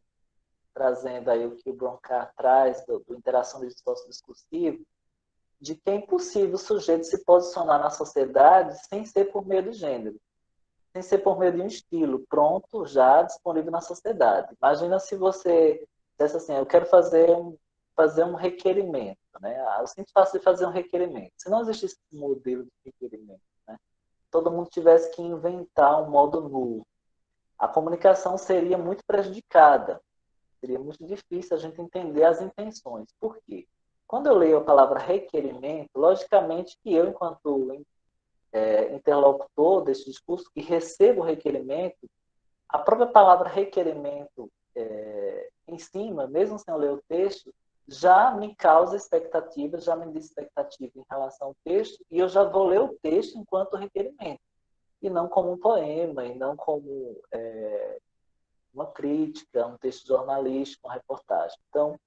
trazendo aí o que o Broncar traz do interacionismo discursivo, de que é impossível o sujeito se posicionar na sociedade sem ser por meio do gênero, sem ser por meio de um estilo pronto, já disponível na sociedade. Imagina se você dissesse assim, eu quero fazer um requerimento, né? Eu sempre faço de fazer um requerimento. Se não existisse esse modelo de requerimento, né? Todo mundo tivesse que inventar um modo novo, a comunicação seria muito prejudicada. Seria muito difícil a gente entender as intenções. Por quê? Quando eu leio a palavra requerimento, logicamente que eu, enquanto interlocutor desse discurso, que recebo o requerimento, a própria palavra requerimento em cima, mesmo sem eu ler o texto, já me causa expectativa, já me diz expectativa em relação ao texto, e eu já vou ler o texto enquanto requerimento, e não como um poema, e não como uma crítica, um texto jornalístico, uma reportagem. Então,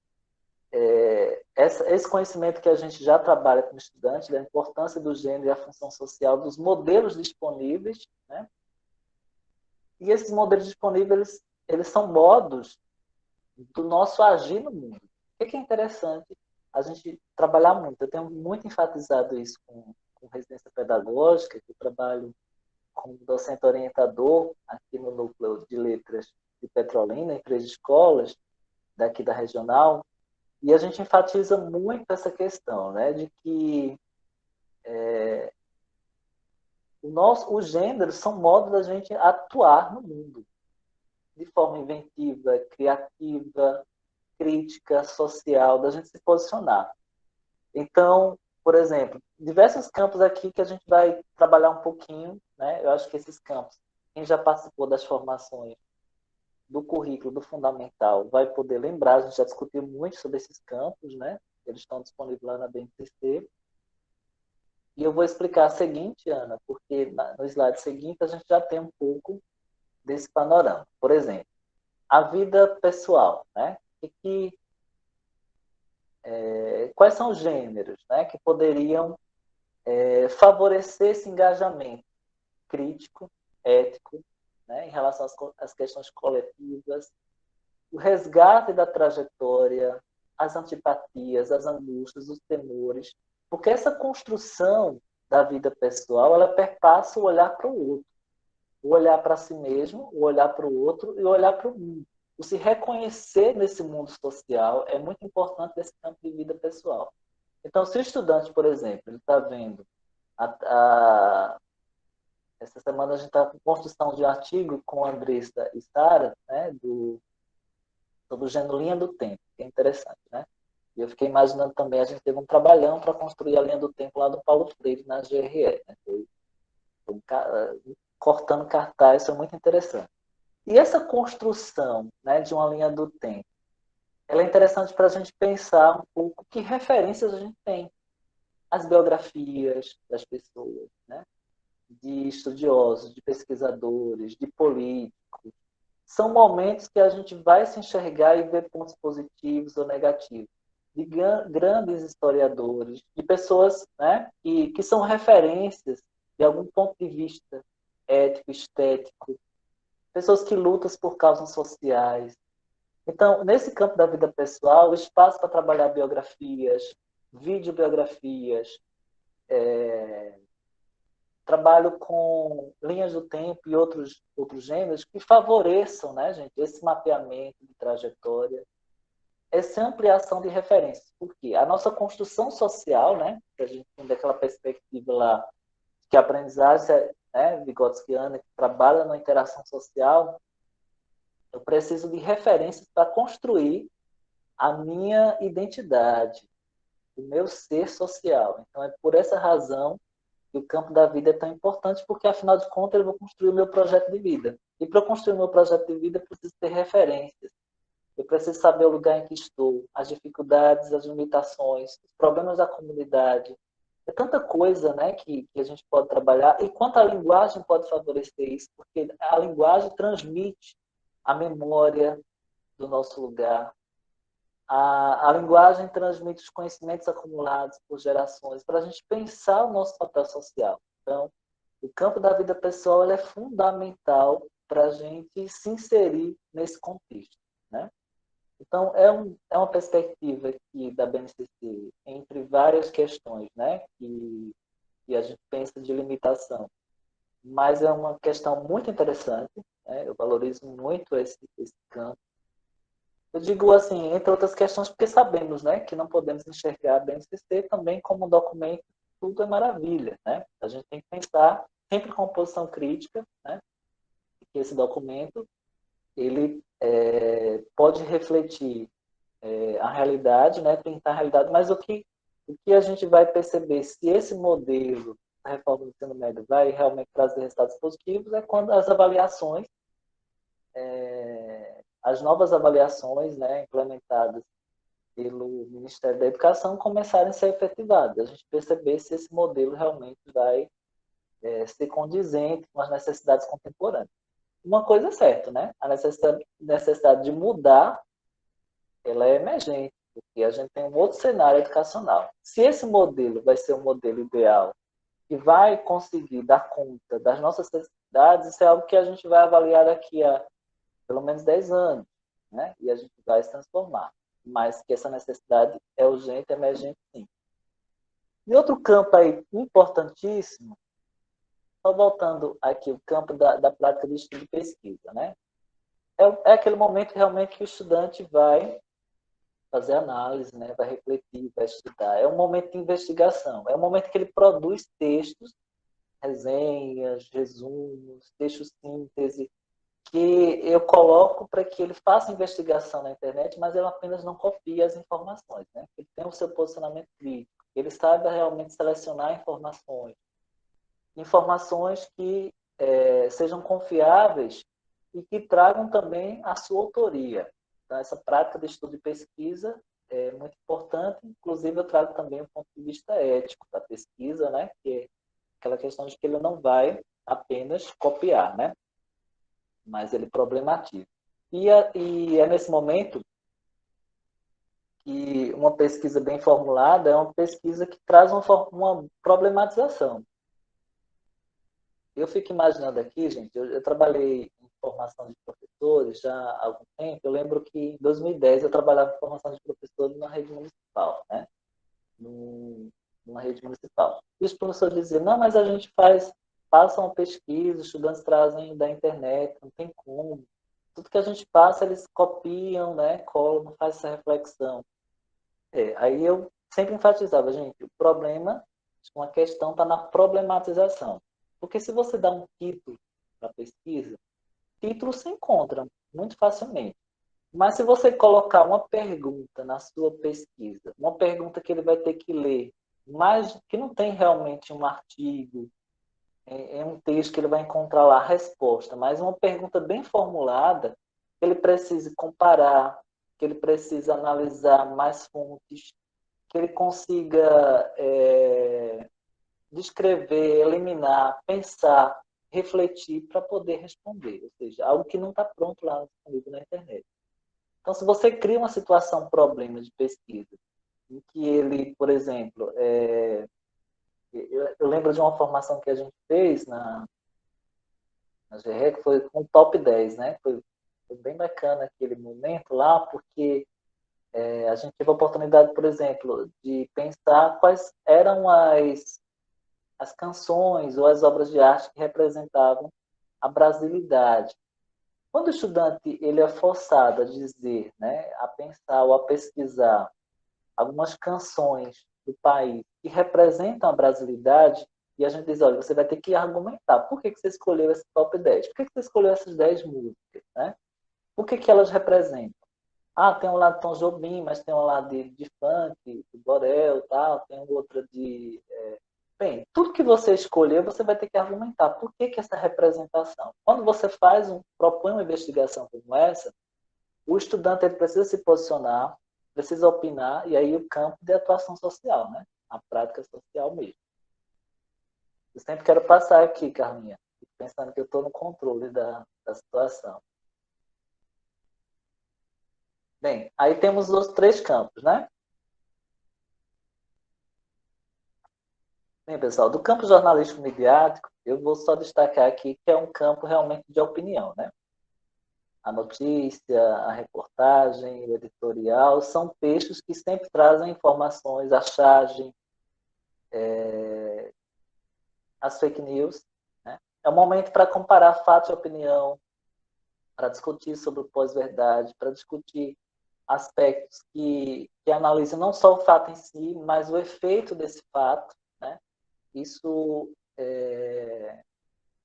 esse conhecimento que a gente já trabalha como estudante, da importância do gênero e a função social, dos modelos disponíveis, né? E esses modelos disponíveis, eles são modos do nosso agir no mundo. O que é interessante a gente trabalhar muito? Eu tenho muito enfatizado isso com residência pedagógica, que eu trabalho como docente orientador aqui no Núcleo de Letras de Petrolina, em 3 escolas daqui da regional, e a gente enfatiza muito essa questão, né, de que os gêneros são modos da gente atuar no mundo de forma inventiva, criativa, crítica, social, da gente se posicionar. Então, por exemplo, diversos campos aqui que a gente vai trabalhar um pouquinho, né? Eu acho que esses campos, quem já participou das formações do currículo, do fundamental, vai poder lembrar, a gente já discutiu muito sobre esses campos, né? Eles estão disponíveis lá na BNCC. E eu vou explicar a seguinte, Ana, porque no slide seguinte a gente já tem um pouco desse panorama. Por exemplo, a vida pessoal, né? Quais são os gêneros, né, que poderiam favorecer esse engajamento crítico, ético, né, em relação às questões coletivas, o resgate da trajetória, as antipatias, as angústias, os temores, porque essa construção da vida pessoal, ela perpassa o olhar para o outro, o olhar para si mesmo, o olhar para o outro e o olhar para o mundo. O se reconhecer nesse mundo social é muito importante nesse campo de vida pessoal. Então, se o estudante, por exemplo, ele está vendo essa semana a gente está com construção de um artigo com a Andressa e Sara, né, sobre o gênero linha do tempo, que é interessante, né? E eu fiquei imaginando também, a gente teve um trabalhão para construir a linha do tempo lá do Paulo Freire, na GRE, né? Cortando cartaz, isso é muito interessante. E essa construção, né, de uma linha do tempo, ela é interessante para a gente pensar um pouco que referências a gente tem. As biografias das pessoas, né? De estudiosos, de pesquisadores, de políticos. São momentos que a gente vai se enxergar e ver pontos positivos ou negativos. grandes historiadores, de pessoas, né, que são referências de algum ponto de vista ético, estético, pessoas que lutam por causas sociais. Então, nesse campo da vida pessoal, o espaço para trabalhar biografias, videobiografias, trabalho com linhas do tempo e outros gêneros que favoreçam, né, gente, esse mapeamento de trajetória, essa ampliação de referências. Porque a nossa construção social, né, que a gente tem daquela perspectiva lá, que a aprendizagem, né, vigotskiana, que trabalha na interação social, eu preciso de referências para construir a minha identidade, o meu ser social. Então, é por essa razão que o campo da vida é tão importante, porque, afinal de contas, eu vou construir o meu projeto de vida. E para construir o meu projeto de vida, eu preciso ter referências. Eu preciso saber o lugar em que estou, as dificuldades, as limitações, os problemas da comunidade. É tanta coisa, né, que a gente pode trabalhar. E quanto a linguagem pode favorecer isso, porque a linguagem transmite a memória do nosso lugar. A linguagem transmite os conhecimentos acumulados por gerações para a gente pensar o nosso papel social. Então, o campo da vida pessoal é fundamental para a gente se inserir nesse contexto, né? Então, é uma perspectiva aqui da BNCC entre várias questões, né, que a gente pensa de limitação. Mas é uma questão muito interessante, né? Eu valorizo muito esse campo. Eu digo assim, entre outras questões, porque sabemos, né, que não podemos enxergar a BNCC também como um documento, tudo é maravilha, né? A gente tem que pensar sempre com posição crítica, né, que esse documento ele pode refletir a realidade, né, pintar a realidade, mas o que a gente vai perceber se esse modelo da reforma do ensino médio vai realmente trazer resultados positivos é quando as avaliações, as novas avaliações, né, implementadas pelo Ministério da Educação começarem a ser efetivadas, a gente perceber se esse modelo realmente vai ser condizente com as necessidades contemporâneas. Uma coisa é certa, né? A necessidade de mudar, ela é emergente, porque a gente tem um outro cenário educacional. Se esse modelo vai ser um modelo ideal que vai conseguir dar conta das nossas necessidades, isso é algo que a gente vai avaliar daqui a pelo menos 10 anos, né? E a gente vai se transformar. Mas que essa necessidade é urgente, emergente, sim. E outro campo aí importantíssimo, só voltando aqui, o campo da prática de estudo e pesquisa, né? É aquele momento realmente que o estudante vai fazer análise, né? Vai refletir, vai estudar. É um momento de investigação. É um momento que ele produz textos, resenhas, resumos, textos síntese, que eu coloco para que ele faça investigação na internet, mas ele apenas não copia as informações, né? Ele tem o seu posicionamento crítico, ele saiba realmente selecionar informações que sejam confiáveis e que tragam também a sua autoria. Então, essa prática de estudo e pesquisa é muito importante, inclusive eu trago também o ponto de vista ético da pesquisa, né? Que é aquela questão de que ele não vai apenas copiar, né? Mas ele problematiza. E é nesse momento que uma pesquisa bem formulada é uma pesquisa que traz uma problematização. Eu fico imaginando aqui, gente, eu trabalhei em formação de professores já há algum tempo. Eu lembro que em 2010 eu trabalhava em formação de professores numa rede municipal, né? Numa rede municipal. E os professores diziam, não, mas a gente passa uma pesquisa, os estudantes trazem da internet, não tem como. Tudo que a gente passa, eles copiam, né? Colam, não faz essa reflexão. Aí eu sempre enfatizava, gente, o problema, uma questão está na problematização. Porque se você dá um título para a pesquisa, títulos se encontram muito facilmente. Mas se você colocar uma pergunta na sua pesquisa, uma pergunta que ele vai ter que ler, mas que não tem realmente um artigo, é um texto que ele vai encontrar lá a resposta, mas uma pergunta bem formulada, que ele precisa comparar, que ele precisa analisar mais fontes, que ele consiga descrever, eliminar, pensar, refletir para poder responder. Ou seja, algo que não está pronto lá disponível na internet. Então, se você cria uma situação, problema de pesquisa, em que ele, por exemplo, eu lembro de uma formação que a gente fez na GRE, que foi com o top 10, né? Foi bem bacana aquele momento lá, porque a gente teve a oportunidade, por exemplo, de pensar quais eram as canções ou as obras de arte que representavam a brasilidade. Quando o estudante ele é forçado a dizer, né, a pensar ou a pesquisar algumas canções do país que representam a brasilidade, e a gente diz, olha, você vai ter que argumentar por que você escolheu esse top 10, por que você escolheu essas 10 músicas, né? O que elas representam? Ah, tem um lado de Tom Jobim, mas tem um lado de funk, de Borel, tal, tem outra de... Bem, tudo que você escolher, você vai ter que argumentar. Por que essa representação? Quando você propõe uma investigação como essa, o estudante ele precisa se posicionar, precisa opinar, e aí o campo de atuação social, né? A prática social mesmo. Eu sempre quero passar aqui, Carlinha, pensando que eu estou no controle da situação. Bem, aí temos os 3 campos, né? Bem, pessoal, do campo jornalístico midiático, eu vou só destacar aqui que é um campo realmente de opinião, né? A notícia, a reportagem, o editorial, são textos que sempre trazem informações, a charge, as fake news, né? É um momento para comparar fato e opinião, para discutir sobre o pós-verdade, para discutir aspectos que analisam não só o fato em si, mas o efeito desse fato, né? Isso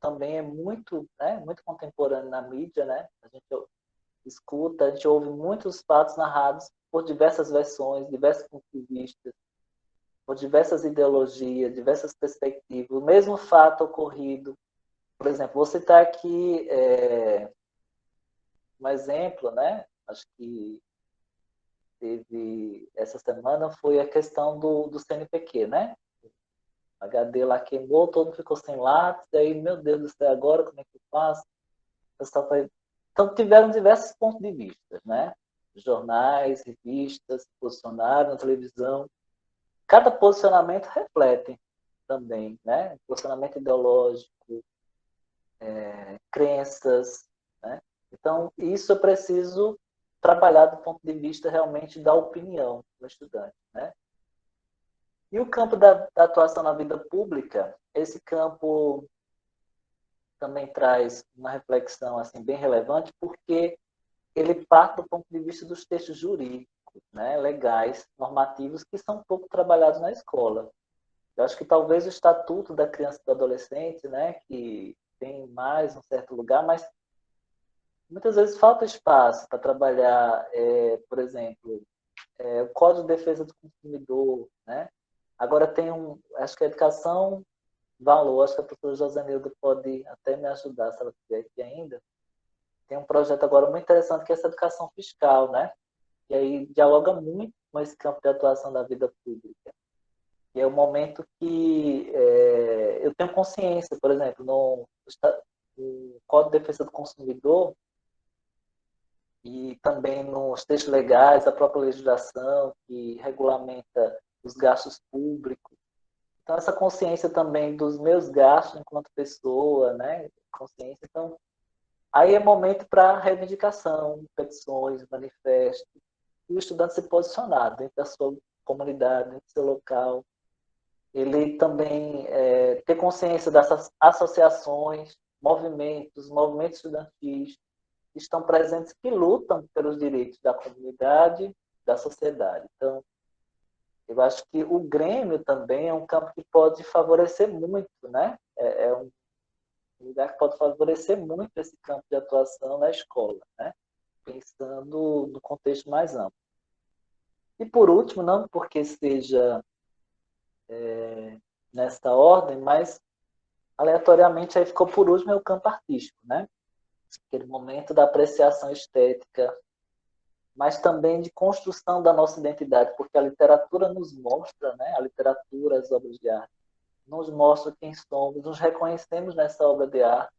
também é muito, né, muito contemporâneo na mídia, né? A gente escuta, a gente ouve muitos fatos narrados por diversas versões, diversos pontos de vista, por diversas ideologias, diversas perspectivas. O mesmo fato ocorrido, por exemplo, vou citar aqui um exemplo, né? Acho que teve essa semana foi a questão do CNPq, né? O HD lá queimou, todo mundo ficou sem lápis, aí, meu Deus do céu, agora como é que eu faço? O pessoal foi... Então, tiveram diversos pontos de vista, né? Jornais, revistas, se posicionaram na televisão. Cada posicionamento reflete também, né? Posicionamento ideológico, crenças, né? Então, isso eu preciso trabalhar do ponto de vista realmente da opinião do estudante, né? E o campo da atuação na vida pública, esse campo também traz uma reflexão assim bem relevante, porque ele parte do ponto de vista dos textos jurídicos, né, legais, normativos, que são pouco trabalhados na escola. Eu acho que talvez o Estatuto da Criança e do Adolescente, né, que tem mais um certo lugar, mas muitas vezes falta espaço para trabalhar, por exemplo, o Código de Defesa do Consumidor, né? Agora tem acho que a educação valor, acho que a professora Josenildo pode até me ajudar, se ela estiver aqui ainda. Tem um projeto agora muito interessante que é essa educação fiscal, né? E aí dialoga muito com esse campo de atuação da vida pública. E é o momento que eu tenho consciência, por exemplo, no Código de Defesa do Consumidor e também nos textos legais, a própria legislação que regulamenta os gastos públicos. Então, essa consciência também dos meus gastos enquanto pessoa, né? Consciência. Então, aí é momento para reivindicação, petições, manifestos, e o estudante se posicionar dentro da sua comunidade, dentro do seu local. Ele também ter consciência dessas associações, movimentos estudantis que estão presentes, que lutam pelos direitos da comunidade, da sociedade. Então, eu acho que o Grêmio também é um campo que pode favorecer muito, né? É um lugar que pode favorecer muito esse campo de atuação na escola, né? Pensando no contexto mais amplo. E por último, não porque seja nesta ordem, mas aleatoriamente aí ficou por último é o campo artístico, né? Aquele momento da apreciação estética, mas também de construção da nossa identidade, porque a literatura nos mostra, né? A literatura, as obras de arte, nos mostra quem somos, nos reconhecemos nessa obra de arte,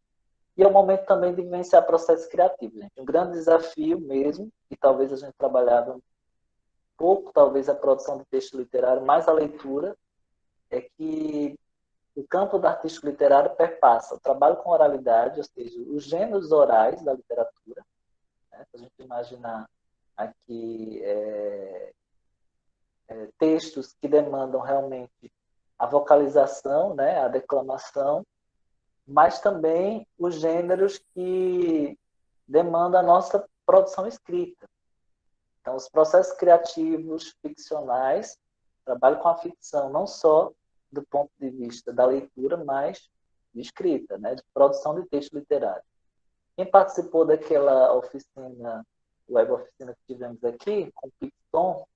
e é o momento também de vivenciar processos criativos. Gente. Um grande desafio mesmo, e talvez a gente trabalhava pouco, talvez, a produção de texto literário, mais a leitura, é que o campo do artístico literário perpassa o trabalho com oralidade, ou seja, os gêneros orais da literatura, né? Se a gente imaginar aqui textos que demandam realmente a vocalização, né? A declamação, mas também os gêneros que demandam a nossa produção escrita. Então, os processos criativos, ficcionais, trabalho com a ficção, não só do ponto de vista da leitura, mas de escrita, né? De produção de texto literário. Quem participou daquela oficina, web oficina que tivemos aqui, com o Picton,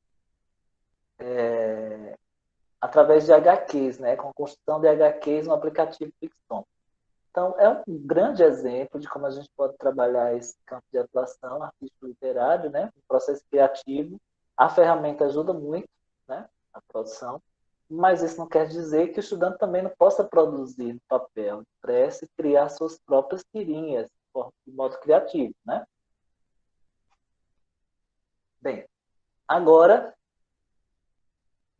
através de HQs, né? Com a construção de HQs no aplicativo Picton. Então, é um grande exemplo de como a gente pode trabalhar esse campo de atuação artístico literário, né? Um processo criativo. A ferramenta ajuda muito, né? A produção. Mas isso não quer dizer que o estudante também não possa produzir no papel impresso e criar suas próprias tirinhas de modo criativo, né? Bem, agora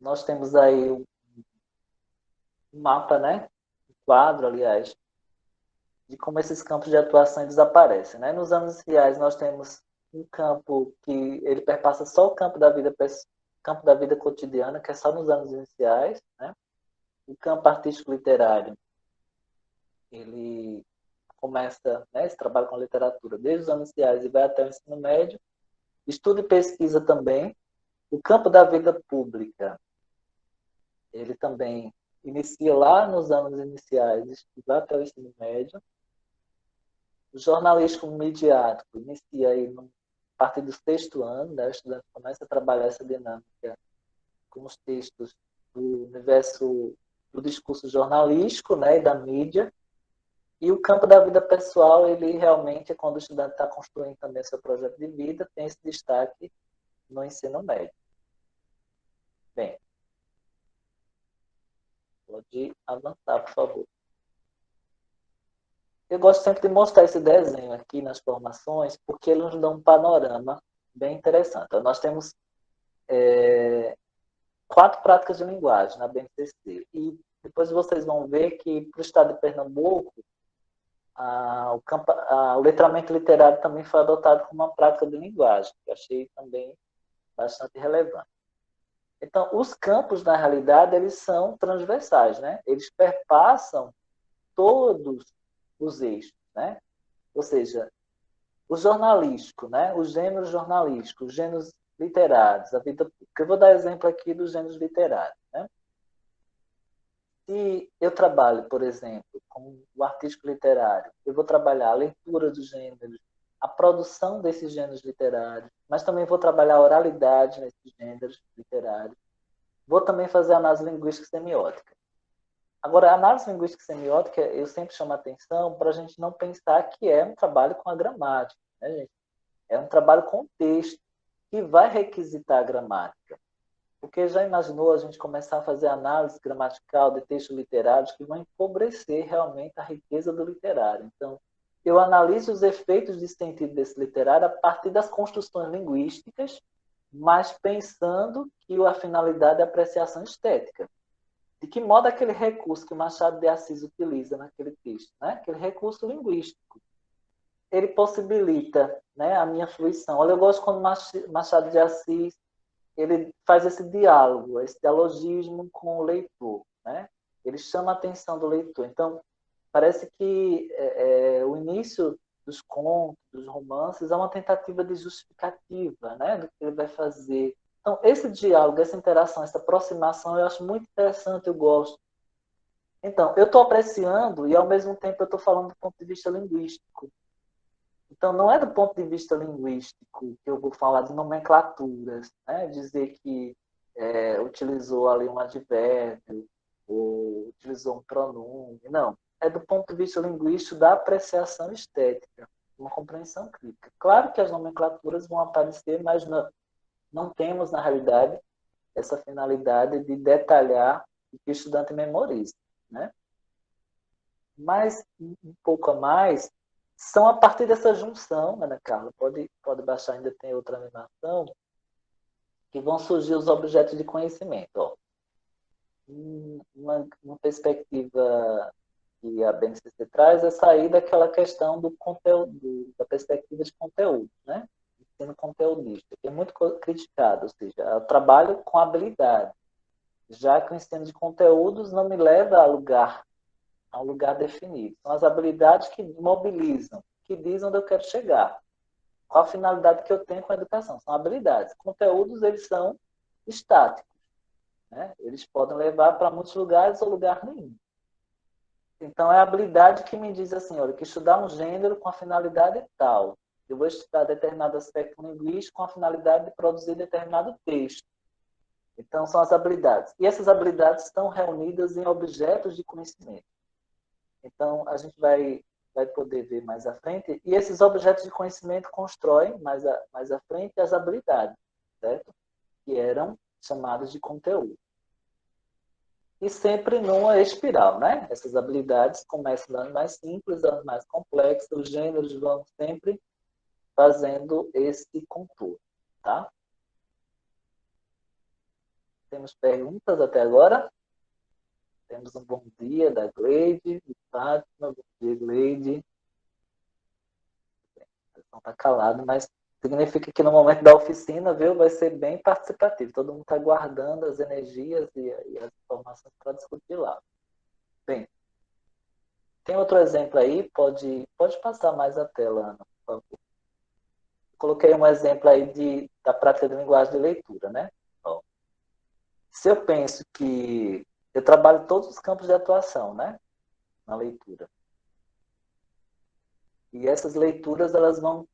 nós temos aí um mapa, né? Um quadro, aliás, de como esses campos de atuação desaparecem, né? Nos anos iniciais nós temos um campo que ele perpassa só o campo da vida cotidiana, que é só nos anos iniciais, né? O campo artístico literário, ele começa, né, esse trabalho com a literatura desde os anos iniciais e vai até o ensino médio. Estudo e pesquisa também. O campo da vida pública, ele também inicia lá nos anos iniciais e vai até o ensino médio. O jornalístico midiático inicia aí a partir do sexto ano, né? O estudante começa a trabalhar essa dinâmica com os textos do universo do discurso jornalístico, né, e da mídia. E o campo da vida pessoal, ele realmente é quando o estudante está construindo também seu projeto de vida, tem esse destaque no ensino médio. Bem, pode avançar, por favor. Eu gosto sempre de mostrar esse desenho aqui nas formações, porque ele nos dá um panorama bem interessante. Então, nós temos 4 práticas de linguagem na BNCC. E depois vocês vão ver que, para o estado de Pernambuco, o letramento literário também foi adotado como uma prática de linguagem, que eu achei também bastante relevante. Então, os campos, na realidade, eles são transversais, né? Eles perpassam todos os eixos, né? Ou seja, o jornalístico, né? Os gêneros jornalísticos, os gêneros literários, a vida pública. Eu vou dar exemplo aqui dos gêneros literários, né? Se eu trabalho, por exemplo, com o artístico literário, eu vou trabalhar a leitura dos gêneros, a produção desses gêneros literários, mas também vou trabalhar a oralidade nesses gêneros literários. Vou também fazer análise linguística e semiótica. Agora, a análise linguística e semiótica, eu sempre chamo a atenção para a gente não pensar que é um trabalho com a gramática, né, gente? É um trabalho com o texto, que vai requisitar a gramática. Porque já imaginou a gente começar a fazer análise gramatical de textos literários que vão empobrecer realmente a riqueza do literário. Então, eu analiso os efeitos de sentido desse literário a partir das construções linguísticas, mas pensando que a finalidade é a apreciação estética. De que modo aquele recurso que o Machado de Assis utiliza naquele texto, né? Aquele recurso linguístico, ele possibilita, né, a minha fruição. Olha, eu gosto quando Machado de Assis ele faz esse diálogo, esse dialogismo com o leitor, né? Ele chama a atenção do leitor. Então, parece que o início dos contos, dos romances, é uma tentativa de justificativa, né, do que ele vai fazer. Então, esse diálogo, essa interação, essa aproximação, eu acho muito interessante, eu gosto. Então, eu estou apreciando e, ao mesmo tempo, eu estou falando do ponto de vista linguístico. Então, não é do ponto de vista linguístico que eu vou falar de nomenclaturas, né? Dizer que utilizou ali um advérbio ou utilizou um pronome. Não. É do ponto de vista linguístico da apreciação estética, uma compreensão crítica. Claro que as nomenclaturas vão aparecer, mas não temos, na realidade, essa finalidade de detalhar o que o estudante memoriza, né? Mas, um pouco a mais, são a partir dessa junção, Ana Carla, pode baixar, ainda tem outra animação, que vão surgir os objetos de conhecimento. Ó. Uma perspectiva que a BNCC traz é sair daquela questão do conteúdo, da perspectiva de conteúdo, né? Ensino conteudista, que é muito criticado, ou seja, eu trabalho com habilidade, já que o ensino de conteúdos não me leva a um lugar definido. São as habilidades que mobilizam, que dizem onde eu quero chegar. Qual a finalidade que eu tenho com a educação? São habilidades. Conteúdos, eles são estáticos, né? Eles podem levar para muitos lugares ou lugar nenhum. Então, é a habilidade que me diz assim, olha, que estudar um gênero com a finalidade tal. Eu vou estudar determinado aspecto linguístico com a finalidade de produzir determinado texto. Então, são as habilidades. E essas habilidades estão reunidas em objetos de conhecimento. Então, a gente vai poder ver mais à frente. E esses objetos de conhecimento constroem mais à frente as habilidades, certo? Que eram chamadas de conteúdo. E sempre numa espiral, né? Essas habilidades começam das mais simples às mais complexas. Os gêneros vão sempre fazendo esse contorno, tá? Temos perguntas até agora? Temos um bom dia da Gleide, de Fátima. Bom dia, Gleide. Não está calado, mas significa que no momento da oficina, viu, vai ser bem participativo. Todo mundo está guardando as energias e as informações para discutir lá. Bem, tem outro exemplo aí? Pode passar mais a tela, Ana, por favor. Coloquei um exemplo aí da prática de linguagem de leitura, né? Ó, se eu penso que eu trabalho todos os campos de atuação, né? Na leitura. E essas leituras, elas vão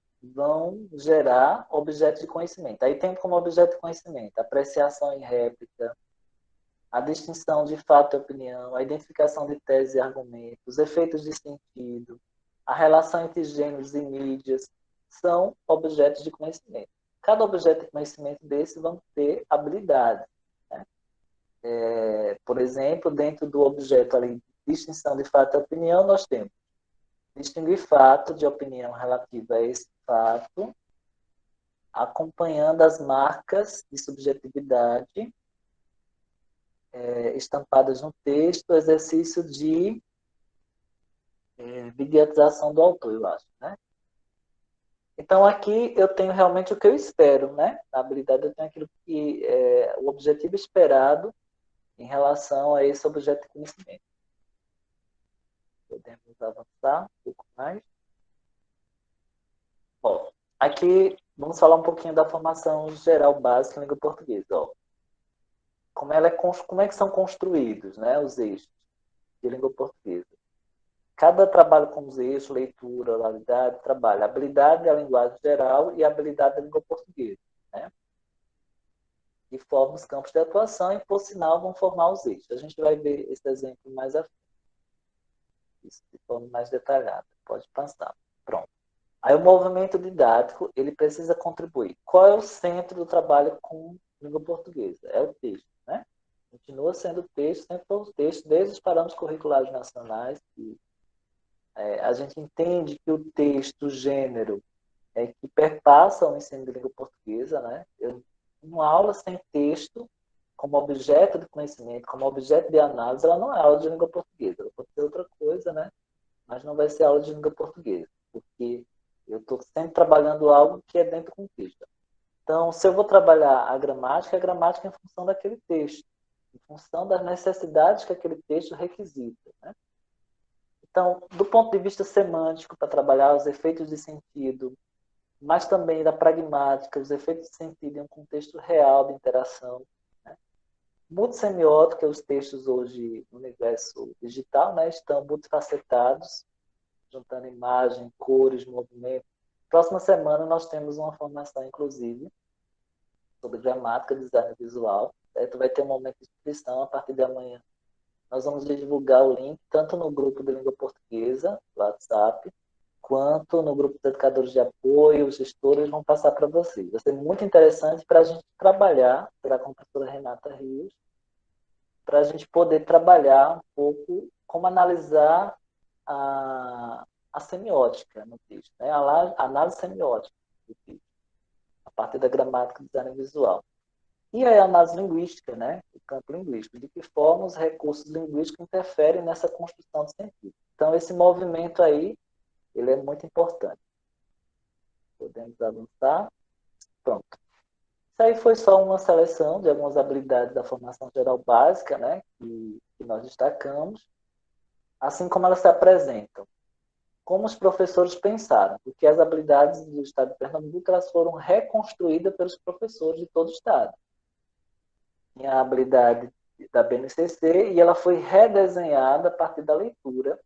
gerar objetos de conhecimento. Aí tem como objeto de conhecimento a apreciação e réplica, a distinção de fato e opinião, a identificação de tese e argumentos, os efeitos de sentido, a relação entre gêneros e mídias, são objetos de conhecimento. Cada objeto de conhecimento desse vão ter habilidades, né? Por exemplo, dentro do objeto ali, distinção de fato e opinião, nós temos distinguir fato de opinião relativa a esse fato, acompanhando as marcas de subjetividade estampadas no texto, exercício de mediatização do autor, eu acho, né? Então, aqui eu tenho realmente o que eu espero, né? Na habilidade eu tenho aquilo que o objetivo esperado em relação a esse objeto de conhecimento. Podemos avançar um pouco mais. Ó, aqui vamos falar um pouquinho da formação geral básica em língua portuguesa. Ó. Como é que são construídos, né, os eixos de língua portuguesa? Cada trabalho com os eixos, leitura, oralidade, trabalho. Habilidade da linguagem geral e habilidade da língua portuguesa, né? E formam os campos de atuação e, por sinal, vão formar os eixos. A gente vai ver esse exemplo mais à frente. Isso de forma mais detalhada. Pode passar. Pronto. Aí o movimento didático, ele precisa contribuir. Qual é o centro do trabalho com língua portuguesa? É o texto, né? Continua sendo o texto, sempre foi o texto, desde os parâmetros curriculares nacionais, que a gente entende que o texto, o gênero, que perpassa o ensino de língua portuguesa, né? Uma aula sem texto, como objeto de conhecimento, como objeto de análise, ela não é aula de língua portuguesa. Ela pode ser outra coisa, né? Mas não vai ser aula de língua portuguesa, porque eu estou sempre trabalhando algo que é dentro do contexto. Então, se eu vou trabalhar a gramática é em função daquele texto, em função das necessidades que aquele texto requisita, né? Então, do ponto de vista semântico, para trabalhar os efeitos de sentido, mas também da pragmática, os efeitos de sentido em um contexto real de interação, né? Multissemiótica, os textos hoje no universo digital, né, estão multifacetados, juntando imagem, cores, movimento. Próxima semana nós temos uma formação, inclusive, sobre gramática, design visual. Certo? Vai ter um momento de inscrição a partir de amanhã. Nós vamos divulgar o link tanto no grupo de língua portuguesa, do WhatsApp, quanto no grupo de educadores de apoio, os gestores vão passar para vocês. Vai ser muito interessante para a gente trabalhar, será com a professora Renata Rios, para a gente poder trabalhar um pouco como analisar a semiótica no texto, né? A análise semiótica do texto, a partir da gramática e design visual. E a análise linguística, né? O campo linguístico. De que forma os recursos linguísticos interferem nessa construção do sentido. Então, esse movimento aí, ele é muito importante. Podemos avançar. Pronto. Isso aí foi só uma seleção de algumas habilidades da formação geral básica, né? Que nós destacamos. Assim como elas se apresentam. Como os professores pensaram, porque as habilidades do Estado de Pernambuco elas foram reconstruídas pelos professores de todo o Estado. Tinha a habilidade da BNCC e ela foi redesenhada a partir da leitura.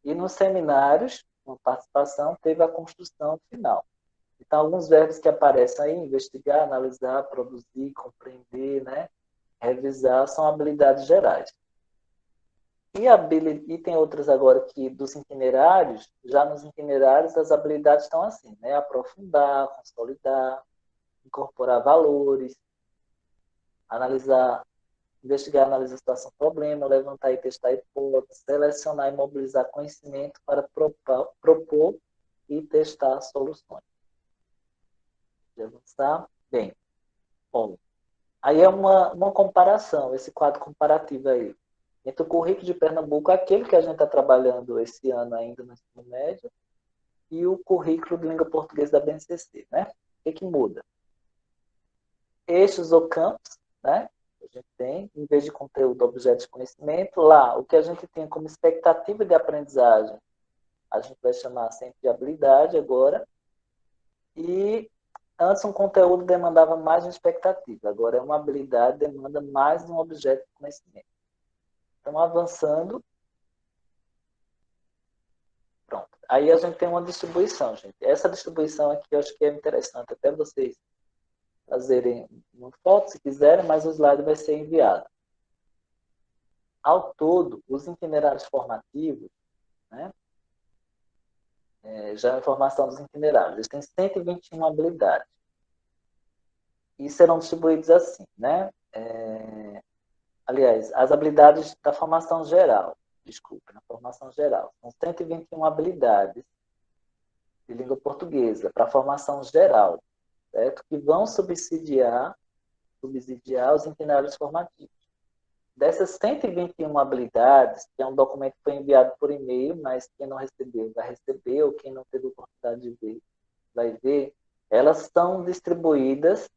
E nos seminários, uma participação, teve a construção final. Então, alguns verbos que aparecem aí, investigar, analisar, produzir, compreender, né? Revisar, são habilidades gerais. E tem outras agora que dos itinerários, já nos itinerários as habilidades estão assim, né? Aprofundar, consolidar, incorporar valores, analisar, investigar, analisar a situação, problema, levantar e testar hipóteses, selecionar e mobilizar conhecimento para propor e testar soluções. De avançar? Bem, bom. Aí é uma comparação, esse quadro comparativo aí, entre o currículo de Pernambuco, aquele que a gente está trabalhando esse ano ainda no ensino médio, e o currículo de língua portuguesa da BNCC, né? O que muda? Eixos ou campos, né? A gente tem, em vez de conteúdo, objeto de conhecimento, lá, o que a gente tem como expectativa de aprendizagem, a gente vai chamar sempre de habilidade agora, e antes um conteúdo demandava mais uma expectativa, agora é uma habilidade, demanda mais um objeto de conhecimento. Então, avançando. Pronto. Aí a gente tem uma distribuição, gente. Essa distribuição aqui eu acho que é interessante até vocês fazerem uma foto, se quiserem, mas o slide vai ser enviado. Ao todo, os itinerários formativos, né? Já a informação dos itinerários, eles têm 121 habilidades. E serão distribuídos assim, né? Aliás, as habilidades da formação geral, desculpa, na formação geral, são 121 habilidades de língua portuguesa para a formação geral, certo? Que vão subsidiar os itinerários formativos. Dessas 121 habilidades, que é um documento que foi enviado por e-mail, mas quem não recebeu vai receber, ou quem não teve oportunidade de ver vai ver, elas estão distribuídas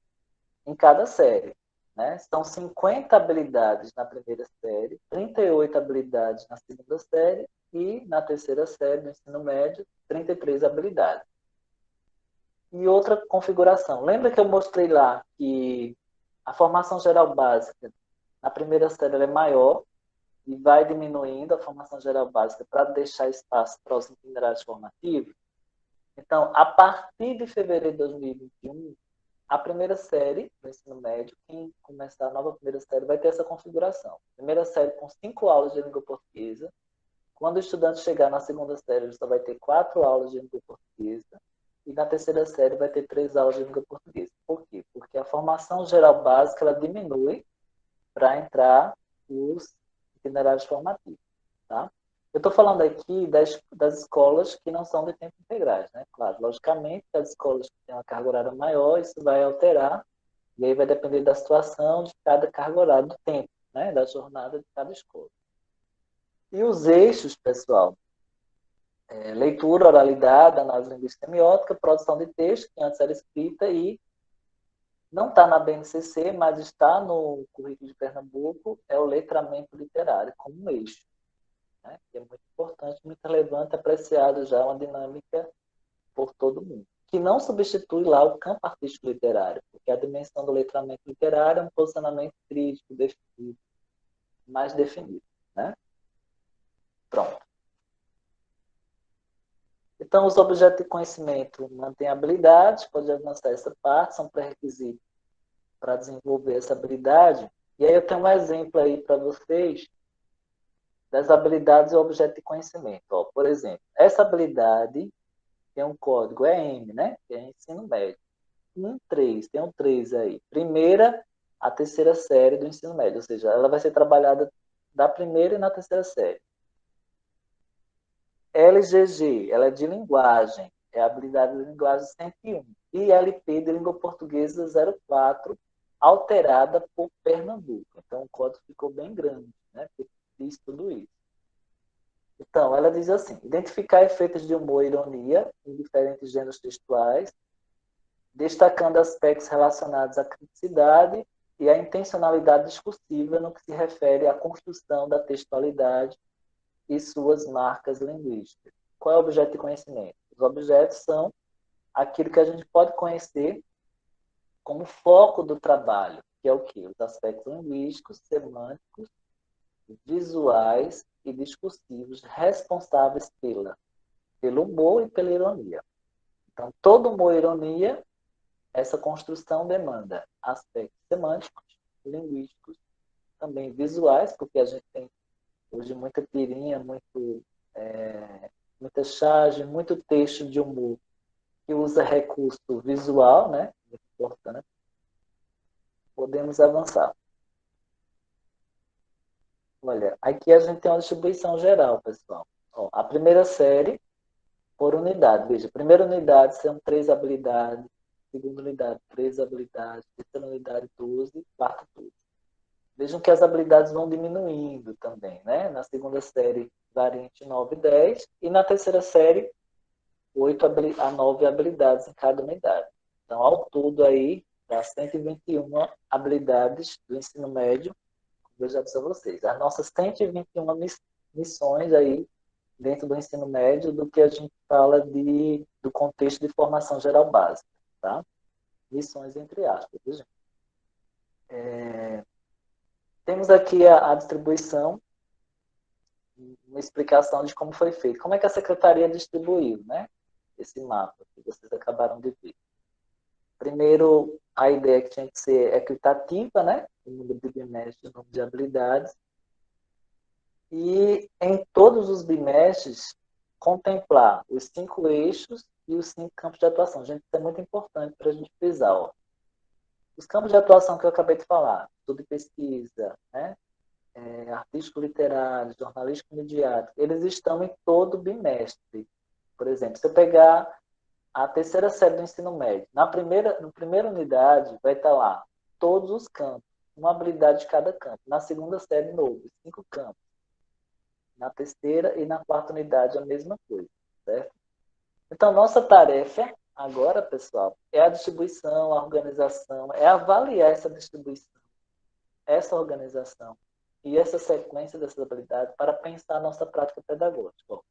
em cada série. Né? São 50 habilidades na primeira série, 38 habilidades na segunda série e na terceira série do ensino médio, 33 habilidades. E outra configuração. Lembra que eu mostrei lá que a formação geral básica na primeira série ela é maior e vai diminuindo a formação geral básica para deixar espaço para os itinerários formativos? Então, a partir de fevereiro de 2021, a primeira série do ensino médio, quem começar a nova primeira série, vai ter essa configuração. Primeira série com 5 aulas de língua portuguesa. Quando o estudante chegar na segunda série, ele só vai ter 4 aulas de língua portuguesa. E na terceira série vai ter 3 aulas de língua portuguesa. Por quê? Porque a formação geral básica ela diminui para entrar os itinerários formativos. Tá? Eu estou falando aqui das escolas que não são de tempo integrais, né? Claro, logicamente, as escolas que têm uma carga horária maior, isso vai alterar, e aí vai depender da situação de cada carga horária do tempo, né? Da jornada de cada escola. E os eixos, pessoal, leitura, oralidade, análise linguística e semiótica, produção de texto, que antes era escrita, e não está na BNCC, mas está no currículo de Pernambuco, é o letramento literário, como um eixo. Né? Que é muito importante, muito relevante, apreciado já, uma dinâmica por todo mundo. Que não substitui lá o campo artístico literário, porque a dimensão do letramento literário é um posicionamento crítico, definido, mais definido. Né? Pronto. Então, os objetos de conhecimento mantêm habilidades, pode avançar essa parte, são pré-requisitos para desenvolver essa habilidade. E aí eu tenho um exemplo aí para vocês das habilidades e objeto de conhecimento. Ó, por exemplo, essa habilidade tem um código EM, né? Que é ensino médio. 3, tem um 3 aí. Primeira a terceira série do ensino médio, ou seja, ela vai ser trabalhada da primeira e na terceira série. LGG, ela é de linguagem, é a habilidade de linguagem 101. E LP de língua portuguesa 04 alterada por Pernambuco. Então, o código ficou bem grande, né? Porque diz tudo isso. Então, ela diz assim: identificar efeitos de humor e ironia em diferentes gêneros textuais, destacando aspectos relacionados à criticidade e à intencionalidade discursiva no que se refere à construção da textualidade e suas marcas linguísticas. Qual é o objeto de conhecimento? Os objetos são aquilo que a gente pode conhecer como foco do trabalho, que é o quê? Os aspectos linguísticos, semânticos, visuais e discursivos responsáveis pelo humor e pela ironia. Então, todo humor e ironia, essa construção demanda aspectos semânticos, linguísticos, também visuais, porque a gente tem hoje muita tirinha, muita charge, muito texto de humor que usa recurso visual, né? Muito importante. Podemos avançar. Olha, aqui a gente tem uma distribuição geral, pessoal. Ó, a primeira série, por unidade. Veja, primeira unidade são 3 habilidades, segunda unidade, 3 habilidades, terceira unidade, 12, quarta, 12. Vejam que as habilidades vão diminuindo também, né? Na segunda série, varia entre 9 e 10, e na terceira série, 8 a 9 habilidades em cada unidade. Então, ao todo aí, dá 121 habilidades do ensino médio. Eu já disse a vocês, as nossas 121 missões aí dentro do ensino médio do que a gente fala do contexto de formação geral básica, tá? Missões entre aspas, viu, gente? Temos aqui a distribuição, uma explicação de como foi feito. Como é que a secretaria distribuiu, né? Esse mapa que vocês acabaram de ver. Primeiro, a ideia que tinha que ser equitativa, né? O número de bimestres, o número de habilidades. E em todos os bimestres, contemplar os 5 eixos e os 5 campos de atuação. Gente, isso é muito importante para a gente frisar. Ó. Os campos de atuação que eu acabei de falar, estudo e pesquisa, né? Artístico literário, jornalístico midiático, eles estão em todo bimestre. Por exemplo, se eu pegar a terceira série do ensino médio, na primeira unidade vai estar lá todos os campos, uma habilidade de cada campo. Na segunda série, novo, 5 campos. Na terceira e na quarta unidade, a mesma coisa, certo? Então, nossa tarefa agora, pessoal, é a distribuição, a organização, é avaliar essa distribuição, essa organização e essa sequência dessas habilidades para pensar a nossa prática pedagógica. Bom,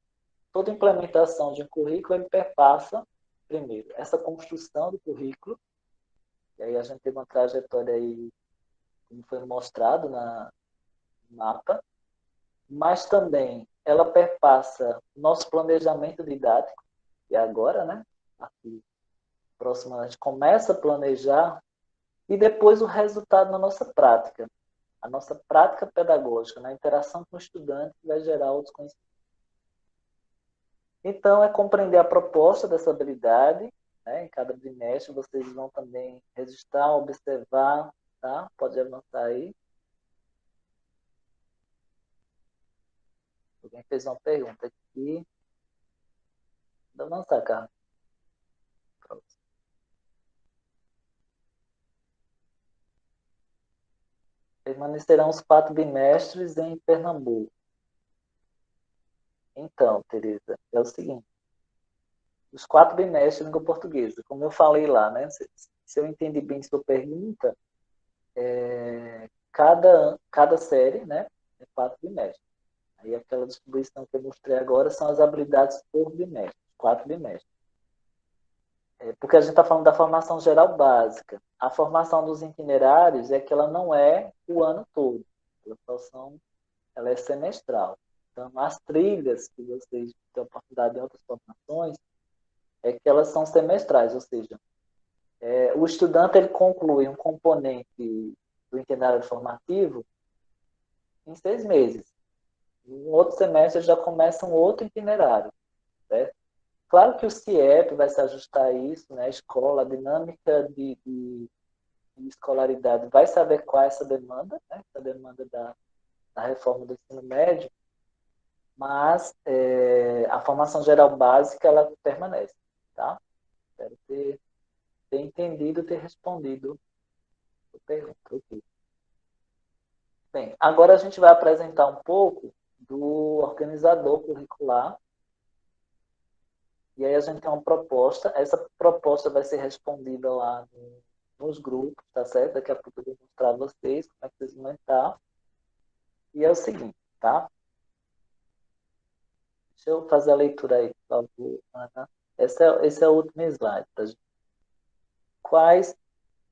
toda implementação de um currículo, ele perpassa, primeiro, essa construção do currículo, e aí a gente teve uma trajetória aí, como foi mostrado no mapa, mas também ela perpassa o nosso planejamento didático, e agora, né, aqui, próximo, a gente começa a planejar, e depois o resultado na nossa prática. A nossa prática pedagógica, na interação com o estudante, vai gerar outros conhecimentos. Então, é compreender a proposta dessa habilidade, né? Em cada bimestre, vocês vão também registrar, observar, tá? Pode avançar aí. Alguém fez uma pergunta aqui. Pode avançar, Carlos. Permanecerão os 4 bimestres em Pernambuco. Então, Tereza, é o seguinte. Os 4 bimestres de língua portuguesa, como eu falei lá, né? Se eu entendi bem sua pergunta, cada série, né? É 4 bimestres. Aí aquela distribuição que eu mostrei agora são as habilidades por bimestre, 4 bimestres. Porque a gente está falando da formação geral básica. A formação dos itinerários é que ela não é o ano todo. Ela é semestral. Então, as trilhas que vocês têm oportunidade em outras formações é que elas são semestrais, ou seja, o estudante ele conclui um componente do itinerário formativo em 6 meses. No outro semestre já começa um outro itinerário, certo? Claro que o CIEP vai se ajustar a isso, né? A escola, a dinâmica de escolaridade vai se adequar a essa demanda, né? Essa demanda da reforma do ensino médio, mas a formação geral básica ela permanece, tá? Espero ter entendido, ter respondido pergunta. Ok. Bem, agora a gente vai apresentar um pouco do organizador curricular. E aí a gente tem uma proposta. Essa proposta vai ser respondida lá nos grupos, tá certo? Daqui a pouco eu vou mostrar a vocês como é que vocês vão entrar. E é o seguinte, tá? Deixa eu fazer a leitura aí, por favor, Ana. Esse é o último slide. Tá? Quais,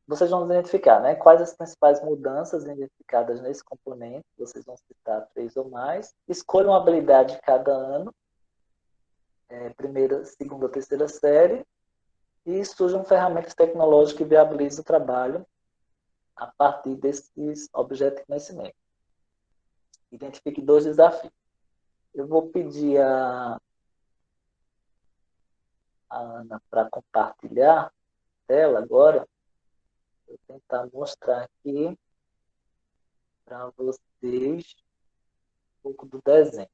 vocês vão identificar, né? Quais as principais mudanças identificadas nesse componente? Vocês vão citar 3 ou mais. Escolham uma habilidade de cada ano, primeira, segunda ou terceira série, e surjam ferramentas tecnológicas que viabilizem o trabalho a partir desses objetos de conhecimento. Identifique 2 desafios. Eu vou pedir a Ana para compartilhar a tela agora. Vou tentar mostrar aqui para vocês um pouco do desenho.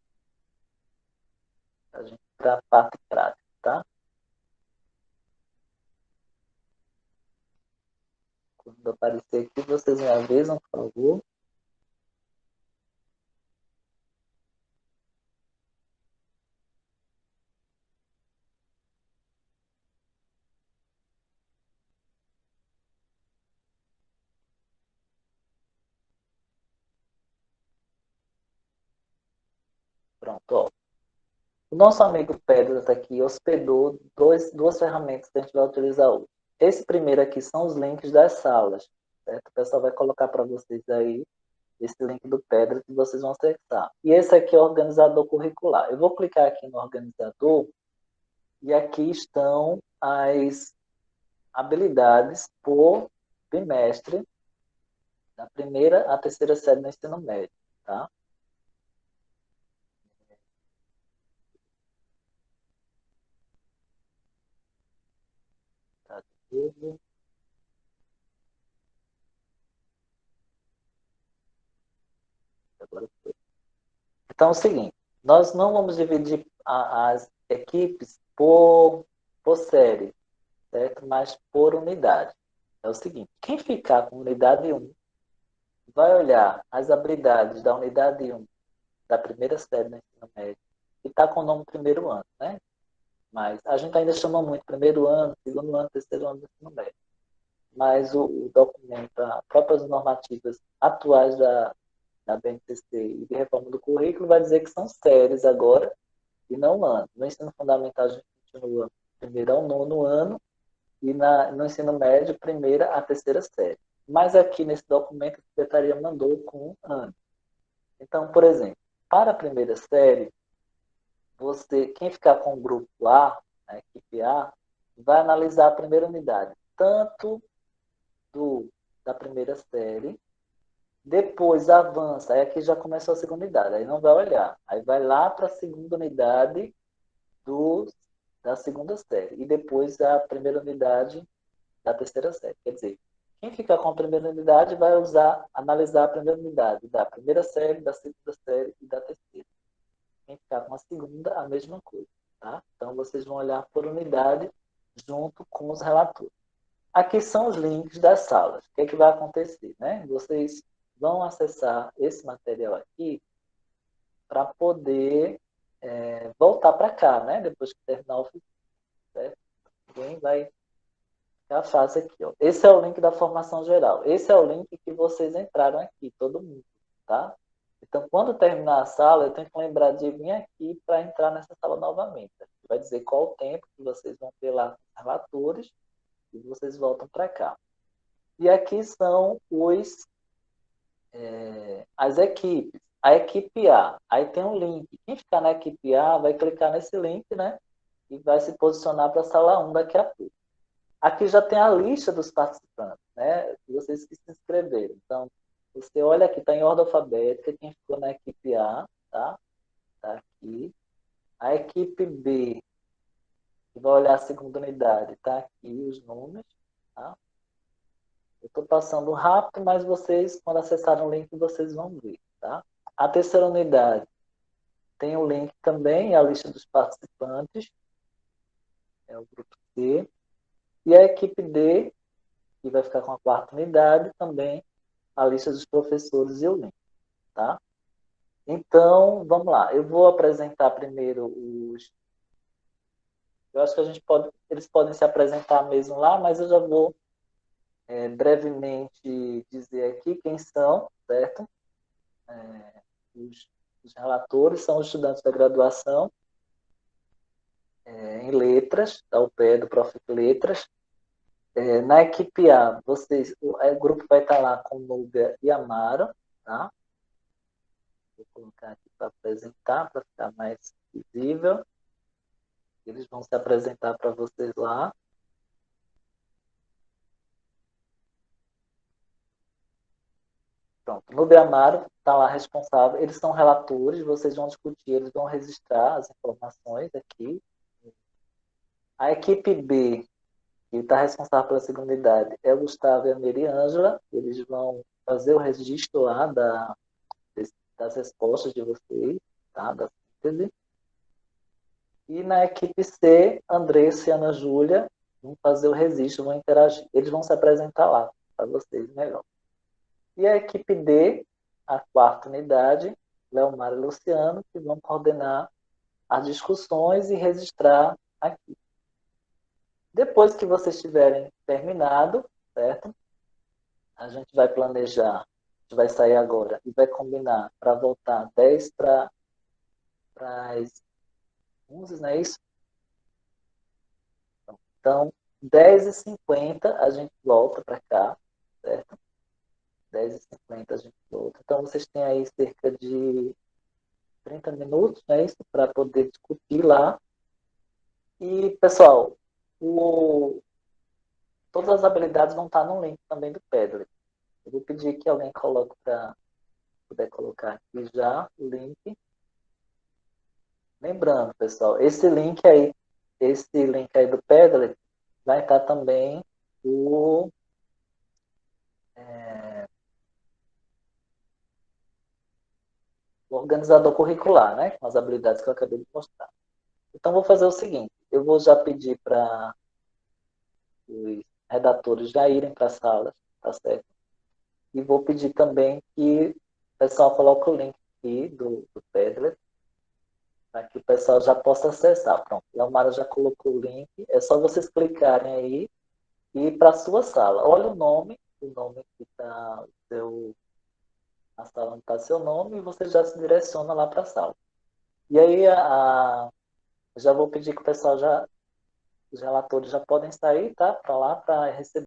A gente para a parte prática, tá? Quando aparecer aqui, vocês me avisam, por favor. Pronto, ó. O nosso amigo Pedro está aqui, hospedou duas ferramentas que a gente vai utilizar hoje. Esse primeiro aqui são os links das salas, certo? O pessoal vai colocar para vocês aí esse link do Pedro que vocês vão acessar. E esse aqui é o organizador curricular. Eu vou clicar aqui no organizador e aqui estão as habilidades por bimestre, da primeira à terceira série do ensino médio, tá? Tá tudo. Agora foi. Então é o seguinte, nós não vamos dividir as equipes por série, certo? Mas por unidade. É o seguinte, quem ficar com unidade 1 vai olhar as habilidades da unidade 1 da primeira série do ensino médio, que está com o nome primeiro ano, né? Mas a gente ainda chama muito primeiro ano, segundo ano, terceiro ano do ensino médio. Mas o documento, as próprias normativas atuais da BNCC e de reforma do currículo vai dizer que são séries agora e não ano. No ensino fundamental a gente continua primeiro ao nono ano e no ensino médio, primeira à terceira série. Mas aqui nesse documento a secretaria mandou com um ano. Então, por exemplo, para a primeira série, quem ficar com o grupo A, a equipe A, vai analisar a primeira unidade, tanto da primeira série, depois avança, aí aqui já começou a segunda unidade, aí não vai olhar, aí vai lá para a segunda unidade da segunda série, e depois a primeira unidade da terceira série. Quer dizer, quem ficar com a primeira unidade vai analisar a primeira unidade da primeira série, da segunda série e da terceira. Quem ficar com a segunda, a mesma coisa. Tá? Então, vocês vão olhar por unidade junto com os relatores. Aqui são os links das salas. O que é que vai acontecer? Né? Vocês vão acessar esse material aqui para poder voltar para cá, né? Depois que terminar o oficina. Certo? Alguém vai ficar fácil aqui. Ó. Esse é o link da formação geral. Esse é o link que vocês entraram aqui, todo mundo. Tá? Então, quando terminar a sala, eu tenho que lembrar de vir aqui para entrar nessa sala novamente. Vai dizer qual o tempo que vocês vão ter lá nos relatores e vocês voltam para cá. E aqui são as equipes. A equipe A, aí tem um link. Quem ficar na equipe A vai clicar nesse link, né? E vai se posicionar para a sala 1 daqui a pouco. Aqui já tem a lista dos participantes, né? Vocês que se inscreveram. Então, você olha aqui, está em ordem alfabética, quem ficou na equipe A, tá? Tá aqui. A equipe B, que vai olhar a segunda unidade, tá aqui os números, tá? Eu estou passando rápido, mas vocês, quando acessarem o link, vocês vão ver, tá? A terceira unidade tem o link também, a lista dos participantes, é o grupo C. E a equipe D, e vai ficar com a quarta unidade também a lista dos professores e o link, tá? Então, vamos lá. Eu vou apresentar primeiro os... Eu acho que a gente pode... Eles podem se apresentar mesmo lá, mas eu já vou brevemente dizer aqui quem são, certo? Os, os relatores são os estudantes da graduação em letras, da UPE, do Prof. Letras. Na equipe A, o grupo vai estar lá com Núbia e Amaro, tá? Vou colocar aqui para apresentar, para ficar mais visível. Eles vão se apresentar para vocês lá. Pronto, Núbia e Amaro está lá responsável. Eles são relatores, vocês vão discutir, eles vão registrar as informações aqui. A equipe B, que está responsável pela segunda unidade, é o Gustavo e a Mariângela. Eles vão fazer o registro lá das respostas de vocês, tá? Da síntese. E na equipe C, Andressa e Ana Júlia vão fazer o registro, vão interagir. Eles vão se apresentar lá para vocês melhor. E a equipe D, a quarta unidade, Leomar e Luciano, que vão coordenar as discussões e registrar aqui. Depois que vocês tiverem terminado, certo? A gente vai planejar, a gente vai sair agora e vai combinar para voltar 10 para as 11, não é isso? Então, 10h50 a gente volta para cá, certo? 10h50 a gente volta. Então, vocês têm aí cerca de 30 minutos, não é isso? Para poder discutir lá. E, pessoal, todas as habilidades vão estar no link também do Padlet. Eu vou pedir que alguém coloque para puder colocar aqui já o link. Lembrando, pessoal, esse link aí do Padlet vai estar também o organizador curricular, né? Com as habilidades que eu acabei de mostrar. Então, vou fazer o seguinte, eu vou já pedir para os redatores já irem para a sala, tá certo? E vou pedir também que o pessoal coloque o link aqui do Padlet, para que o pessoal já possa acessar. Pronto, a Mara já colocou o link, é só vocês clicarem aí e ir para a sua sala. Olha o nome que está a sala onde está seu nome, e você já se direciona lá para a sala. E aí, já vou pedir que o pessoal os relatores já podem sair, tá? Para lá, para receber